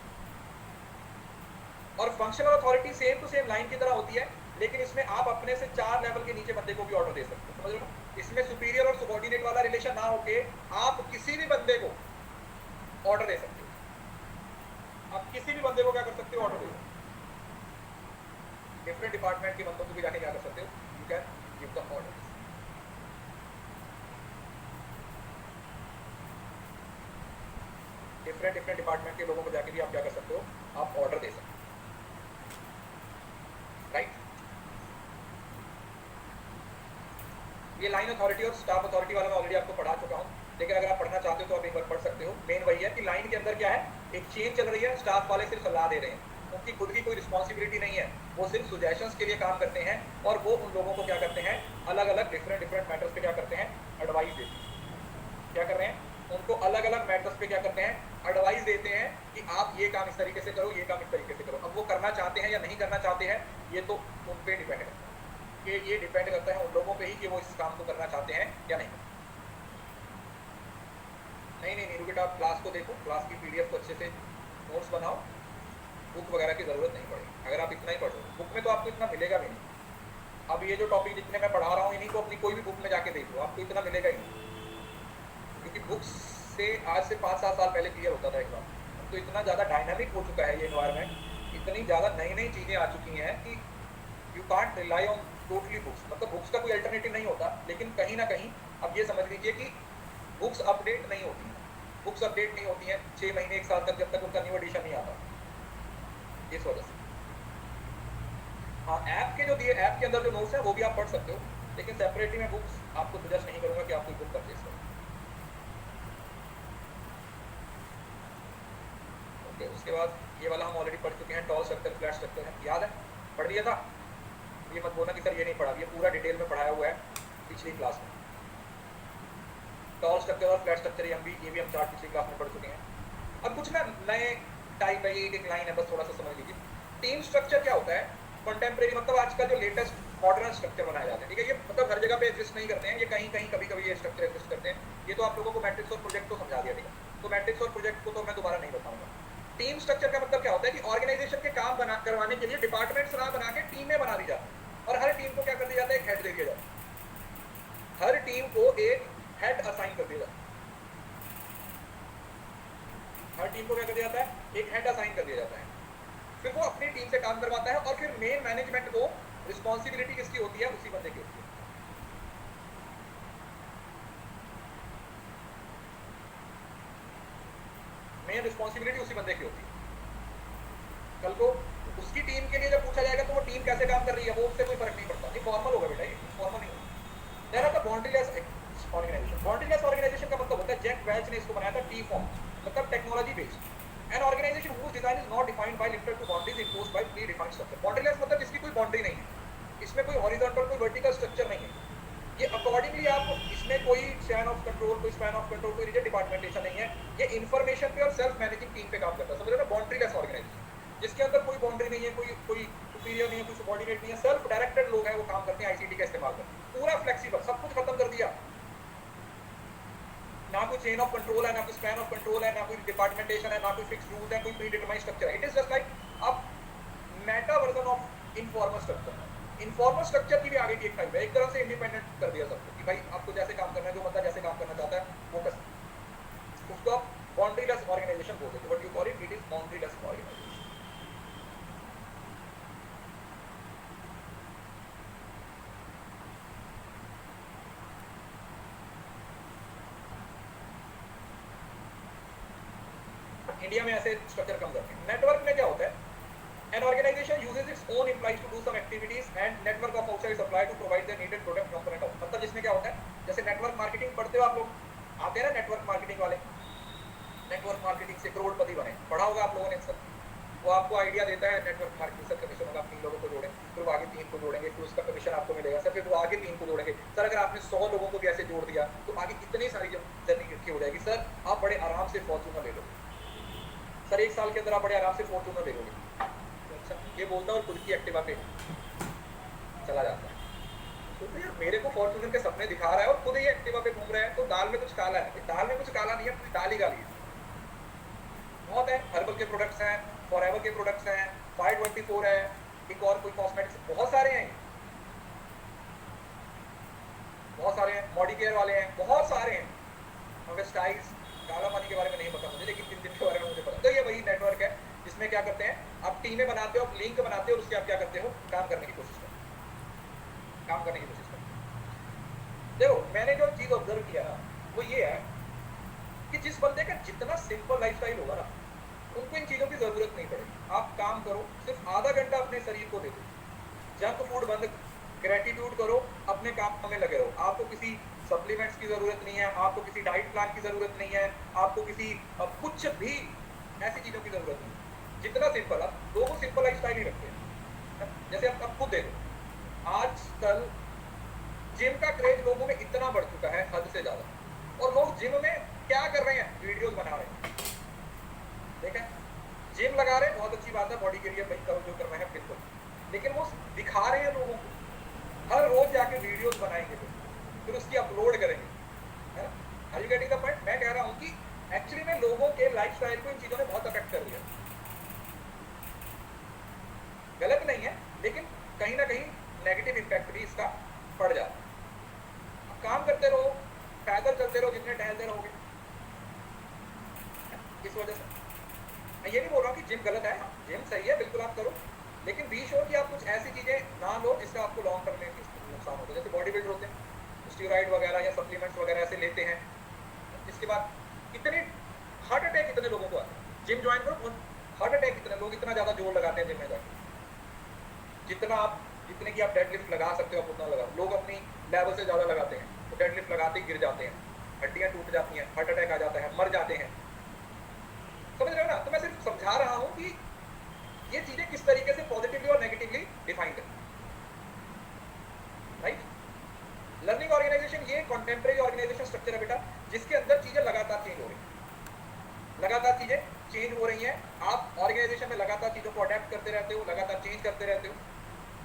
और functional authority same to same line की तरह होती है, लेकिन इसमें आप अपने से 4 लेवल के नीचे बंदे को भी ऑर्डर दे सकते हो, समझ रहे हो। इसमें सुपीरियर और सबॉर्डिनेट वाला रिलेशन ना होके आप किसी भी बंदे को ऑर्डर दे सकते हो। आप किसी भी बंदे को क्या कर सकते हो, ऑर्डर दे सकते हो। डिफरेंट डिपार्टमेंट के बंदों को भी जाके क्या कर सकते हो, you can give the order. Different department के लोगों को जाके भी आप क्या कर सकते हो, आप ऑर्डर दे सकते हो, राइट। ये लाइन अथॉरिटी और स्टाफ अथॉरिटी वाला मैं ऑलरेडी आपको पढ़ा चुका हूँ, लेकिन अगर आप पढ़ना चाहते हो तो आप एक बार पढ़ सकते हो। मेन वही है कि लाइन के अंदर क्या है, एक चेन चल रही है, स्टाफ वाले सिर्फ सलाह दे रहे हैं, उनकी खुद की कोई रिस्पॉन्सिबिलिटी नहीं है, वो सिर्फ सुजेशंस के लिए काम करते हैं, और वो उन लोगों को क्या करते हैं, अलग अलग डिफरेंट मैटर्स पे क्या करते हैं, एडवाइस देते हैं। क्या कर रहे हैं, उनको अलग अलग मैटर्स पे क्या करते हैं, एडवाइस देते हैं कि आप ये काम इस तरीके से करो, ये काम इस तरीके से करो। अब वो करना चाहते हैं या नहीं करना चाहते हैं, ये तो उन पे डिपेंड करता है, कि ये डिपेंड करता है उन लोगों पे ही कि वो इस काम को करना चाहते हैं या नहीं। नहीं नीरू बेटा, आप क्लास को देखो, क्लास की पीडीएफ को अच्छे से नोट्स बनाओ, बुक वगैरह की जरूरत नहीं पड़ेगी अगर आप इतना ही पढ़ो। बुक में तो आपको इतना मिलेगा भी नहीं। अब ये जो टॉपिक जितने मैं पढ़ा रहा हूँ, इन्हीं को अपनी कोई भी बुक में जाके देख लो, आपको इतना मिलेगा ही नहीं, क्योंकि बुक्स से आज से 5-7 साल पहले क्लियर होता था एग्जाम। तो इतना ज़्यादा डायनामिक हो चुका है ये एनवायरनमेंट, इतनी ज़्यादा नई चीज़ें आ चुकी हैं कि you can't rely on totally books. मतलब बुक्स का कोई अल्टरनेटिव नहीं होता, लेकिन कहीं ना कहीं अब ये समझ लीजिए कि बुक्स अपडेट नहीं होती हैं। बुक्स अपडेट नहीं होती हैं 6 महीने 1 साल तक, जब तक उनका न्यू एडिशन नहीं आता, इस वजह से। हाँ, ऐप के जो दिए, ऐप के अंदर जो नोट्स हैं वो भी आप पढ़ सकते हो, लेकिन सेपरेटली मैं बुक्स आपको सजेस्ट नहीं करूँगा कि आप कोई बुक परचेज करो। ओके, उसके बाद ये वाला हम ऑलरेडी पढ़ चुके हैं, टॉल स्ट्रक्चर, फ्लैट स्ट्रक्चर है, याद है, पढ़ दिया था। ये मत बोलना कि सर ये नहीं पढ़ा, ये पूरा डिटेल में पढ़ाया हुआ है पिछली क्लास में। टॉल स्ट्रक्चर और फ्लैट स्ट्रक्चर ये भी हम चार्ट पिछली क्लास में पढ़ चुके हैं। अब कुछ ना नए टाइप है, एक लाइन है, बस थोड़ा सा समझ लीजिए। टीम स्ट्रक्चर क्या होता है, कंटेम्प्रेरी, मतलब आज का जो लेटेस्ट मॉडर्न स्ट्रक्चर बनाया जाता है, ठीक है। ये मतलब हर जगह पे एग्जिस्ट नहीं करते हैं, ये कहीं कहीं कभी कभी ये स्ट्रक्चर एग्जिस्ट करते हैं। ये तो आप लोगों को मैट्रिक्स और प्रोजेक्ट को समझा दिया, ठीक है। तो मैट्रिक्स और प्रोजेक्ट को तो मैं दोबारा नहीं बताऊंगा। टीम स्ट्रक्चर का मतलब क्या होता है कि ऑर्गेनाइजेशन के काम करवाने के लिए डिपार्टमेंट्स ना बना के टीमें बना दी जाती है, और हर टीम को क्या कर दिया जाता है, एक हेड दे दिया जाता है। हर टीम को एक हेड असाइन कर दिया जाता है। हर टीम को क्या कर दिया जाता है, एक हेड असाइन कर दिया जाता है। फिर वो अपनी टीम से काम करवाता है, और फिर मेन मैनेजमेंट को रिस्पॉन्सिबिलिटी किसकी होती है, उसी बंदे की होती है। मेन रिस्पॉन्सिबिलिटी उसी बंदे की होती है। कल को उसकी टीम के लिए जब पूछा जाएगा तो वो टीम कैसे काम कर रही है, वो उससे कोई फर्क नहीं पड़ता। ये फॉर्मल होगा बेटा, ये फॉर्मल नहीं होगा। There are the boundaryless organization. Boundaryless organization का मतलब होता है, जैक वेल्च ने इसको बनाया था, टी फॉर्म, मतलब technology based. An organization whose design is not defined by limited to boundaries imposed by predefined structure। बाउंड्रीलेस मतलब जिसकी कोई बाउंड्री नहीं है, इसमें कोई हॉरिजॉन्टल कोई वर्टिकल स्ट्रक्चर नहीं है। ये अकॉर्डिंगली आप, इसमें कोई स्पैन ऑफ कंट्रोल, कोई स्पैन ऑफ कंट्रोल, कोई रिजिड डिपार्टमेंटेशन नहीं है। ये इन्फॉर्मेशन पे और सेल्फ मैनेजिंग टीम पे काम करता है, समझ रहे हो ना। बाउंड्रीलेस ऑर्गेनाइजेशन जिसके अंदर कोई बाउंड्री नहीं है, कोई सुपीरियर नहीं है, कोई सबऑर्डिनेट नहीं है, सेल्फ डायरेक्टेड लोग हैं, वो काम करते हैं आईसीटी का इस्तेमाल करते, पूरा फ्लेक्सिबल, सब कुछ खत्म कर दिया। ना कोई चेन ऑफ कंट्रोल है, ना कोई स्पैन ऑफ कंट्रोल है, ना कोई डिपार्टमेंटेशन है, ना कोई फिक्स रूल्स है, कोई प्री डिटरमाइंड स्ट्रक्चर है। इट इज जस्ट लाइक अब Meta version of informal structure. Informal structure की भी आगे की एक टाइप है, एक तरह से इंडिपेंडेंट कर दिया सबको कि भाई आपको जैसे काम करना है, जो बंदा जैसे काम करना चाहता है वो कर, उसको आप बाउंड्रीलेस ऑर्गेनाइजेशन बोलते हैं। What you call it, it is boundaryless organization. India में ऐसे स्ट्रक्चर कम करते हैं। नेटवर्क में क्या होता है, an organization uses its own employees to do some activities and network of outside supply to provide the needed product component of। मतलब जिसमें क्या होता है, जैसे नेटवर्क मार्केटिंग पढ़ते हो आप लोग, आते हैं ना नेटवर्क मार्केटिंग वाले, नेटवर्क मार्केटिंग से करोड़पति बने, पढ़ा होगा आप लोगों ने सब। वो आपको आइडिया देता है नेटवर्क मार्केटिंग, सर कमीशन होगा, 3 लोगों को जोड़ें, फिर वो आगे 3 को जोड़ेंगे, फिर उसका कमीशन आपको मिलेगा सर, फिर वो आगे 3 को जोड़ेंगे सर, अगर आपने 100 लोगों को भी ऐसे जोड़ दिया तो आगे इतनी सारी जर्नी इकट्ठी हो जाएगी सर, आप बड़े आराम से फॉर्च्यूनर ले लोगे सर, 1 साल के अंदर आप बड़े आराम से फॉर्च्यूनर ले लोगे। अच्छा, ये बोलता और खुद की एक्टिवा पे चला जाता है। तो यार मेरे को फॉर्च्यूनर के सपने दिखा रहा है और खुद ही एक्टिवा पे घूम रहा है, तो दाल में कुछ काला है। दाल में कुछ काला नहीं है, पूरी दाल ही काली है। बहुत है, हर्बल के प्रोडक्ट्स हैं, फॉरएवर के प्रोडक्ट्स हैं, 524 है, एक और कोई कॉस्मेटिक्स, बहुत सारे हैं, बहुत सारे हैं, बॉडी केयर वाले हैं, बहुत सारे हैं। मगर स्टाइल्स काला पानी के बारे में नहीं पता मुझे, लेकिन जिन के बारे में मुझे पता। तो ये वही नेटवर्क है जिसमें क्या करते हैं, आप टीमें बनाते हो, आप लिंक बनाते हो, उससे आप क्या करते हो, काम करने की कोशिश करते हो, काम करने की कोशिश करते हो। देखो मैंने जो चीज ऑब्जर्व किया ना वो ये है कि जिस बंदे का जितना सिंपल लाइफस्टाइल होगा ना, उनको इन चीजों की जरूरत नहीं पड़ेगी। आप काम करो, सिर्फ आधा घंटा अपने शरीर को दे दो, जंक फूड बंद, ग्रेटिट्यूड करो, अपने काम में लगे रहो। आपको किसी सप्लीमेंट्स की जरूरत नहीं है, आपको किसी डाइट प्लान की जरूरत नहीं है, आपको किसी कुछ भी ऐसी चीजों की जरूरत नहीं है। जितना सिंपल, आप लोगों सिंपल लाइफस्टाइल ही रखते हैं। जैसे आप खुद देखो, आजकल जिम का क्रेज लोगों में इतना बढ़ चुका है हद से ज्यादा, और लोग जिम में क्या कर रहे हैं, वीडियोस बना रहे हैं। देखा, जिम लगा रहे हैं, बहुत अच्छी बात है, बॉडी के लिए भाई करो जो करना है बिल्कुल, लेकिन वो दिखा रहे हैं लोगों को, हर रोज जाके वीडियोस बनाएंगे, फिर उसकी अपलोड करेंगे, है ना। Are you getting the point? मैं कह रहा हूँ कि एक्चुअली में लोगों के लाइफस्टाइल को इन चीजों ने बहुत अफेक्ट कर दिया। गलत नहीं है, लेकिन कहीं ना कहीं नेगेटिव इम्पैक्ट भी इसका पड़ जाता है। काम करते रहो, पैदल चलते रहो, जितने टहलते रहोगे। इस वजह से मैं ये नहीं बोल रहा हूँ कि जिम गलत है, जिम सही है, बिल्कुल आप करो, लेकिन बी श्योर कि आप कुछ ऐसी चीजें ना लो जिसका आपको लॉन्ग टर्म में नुकसान होता है। जैसे बॉडी बिल्डर होते हैं, स्टीरॉइड वगैरह या सप्लीमेंट्स वगैरह ऐसे लेते हैं, जिसके बाद कितने हार्ट अटैक इतने लोगों को आते हैं। जिम ज्वाइन करो, हार्ट अटैक इतने लोग इतना ज्यादा जोर लगाते हैं जिम में जाकर, जितने की आप डेडलिफ्ट लगा सकते हो आप उतना लगा। लोग अपनी लेवल से ज्यादा लगाते हैं, तो डेडलिफ्ट लगाते ही गिर जाते हैं, हड्डियां टूट जाती हैं, हार्ट अटैक आ जाता है, मर जाते हैं। समझ रहे हो ना? तो मैं सिर्फ समझा रहा हूं कि ये चीजें किस तरीके से पॉजिटिवली और नेगेटिवली डिफाइंड है, राइट। लर्निंग ऑर्गेनाइजेशन ये कॉन्टेम्परेरी ऑर्गेनाइजेशन स्ट्रक्चर है बेटा, जिसके अंदर चीजें लगातार चेंज हो रही हैं, लगातार चीजें चेंज हो रही हैं। आप ऑर्गेनाइजेशन में लगातार चीजों को अडेप्ट करते रहते हो, लगातार चेंज करते रहते हो।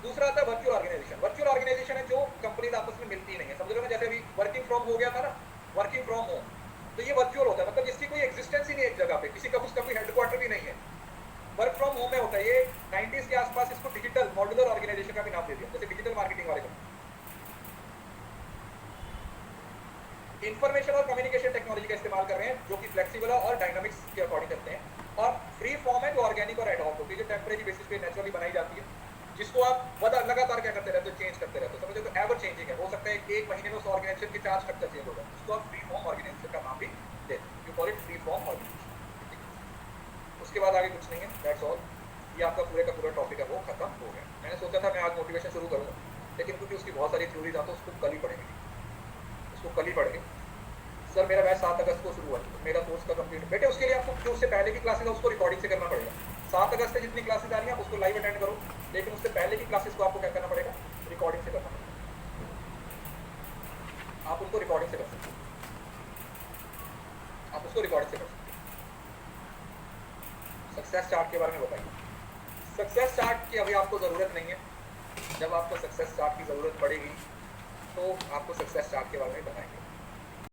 दूसरा आता है वर्चुअल ऑर्गेनाइजेशन। वर्चुअल ऑर्गेनाइजेशन है जो कंपनीज आपस में मिलती नहीं है। समझ रहे हो ना, जैसे अभी वर्किंग फ्रॉम हो गया था ना, वर्किंग फ्रॉम होम, तो ये वर्चुअल होता है, मतलब इसकी कोई एग्जिस्टेंस ही नहीं है एक जगह पे, किसी का उसका कोई हेडक्वार्टर भी नहीं है, वर्क फ्रॉम होम में होता है। ये 90s के आसपास इसको डिजिटल मॉड्यूलर ऑर्गेनाइजेशन का भी नाम दे दिया, जैसे डिजिटल मार्केटिंग वाले को। इंफॉर्मेशन और कम्युनिकेशन टेक्नोलॉजी का इस्तेमाल कर रहे हैं, जो कि फ्लेक्सिबल है और डायनामिक्स के अकॉर्डिंग करते हैं। और फ्री फॉर्म है जो ऑर्गेनिक और एडहॉक होती है, जो टेम्परेरी बेसिस पे नेचुरली बनाई जाती है, जिसको आप लगातार क्या करते रहते हो, चेंज करते रहते हो। समझो तो एवर चेंजिंग है, हो सकता है एक महीने में उस ऑर्गेनाइजेशन की 4 स्ट्रक्चर चेंज होगा, उसको आप फ्री फॉर्म ऑर्गेनाइजेशन का नाम भी देते हैं, you call it free form organization. उसके बाद आगे कुछ नहीं है, दैट्स ऑल। ये आपका पूरे का पूरा टॉपिक है, वो खत्म हो गया। मैंने सोचा था मैं आज मोटिवेशन शुरू करूँगा, लेकिन क्योंकि उसकी बहुत सारी थ्योरीज आती है, उसको कल ही पढ़ेंगे, उसको कल ही पढ़ेंगे। सर मेरा बैच 7 अगस्त को शुरू हुआ है, मेरा कोर्स का कंप्लीट बेटे, उसके लिए आपको जो उससे पहले की क्लासेस है उसको रिकॉर्डिंग से करना पड़ेगा। 7 अगस्त से जितनी क्लासेस आ रही हैं उसको लाइव अटेंड करो, लेकिन उससे पहले की क्लासेस को आपको क्या करना पड़ेगा, रिकॉर्डिंग से करना पड़ेगा। आप उनको रिकॉर्डिंग से कर सकते हो, आप उसको रिकॉर्डिंग से कर सकते हो। सक्सेस चार्ट के बारे में बताइए। सक्सेस चार्ट की अभी आपको ज़रूरत नहीं है, जब आपको सक्सेस चार्ट की ज़रूरत पड़ेगी तो आपको सक्सेस चार्ट के बारे में बताएंगे।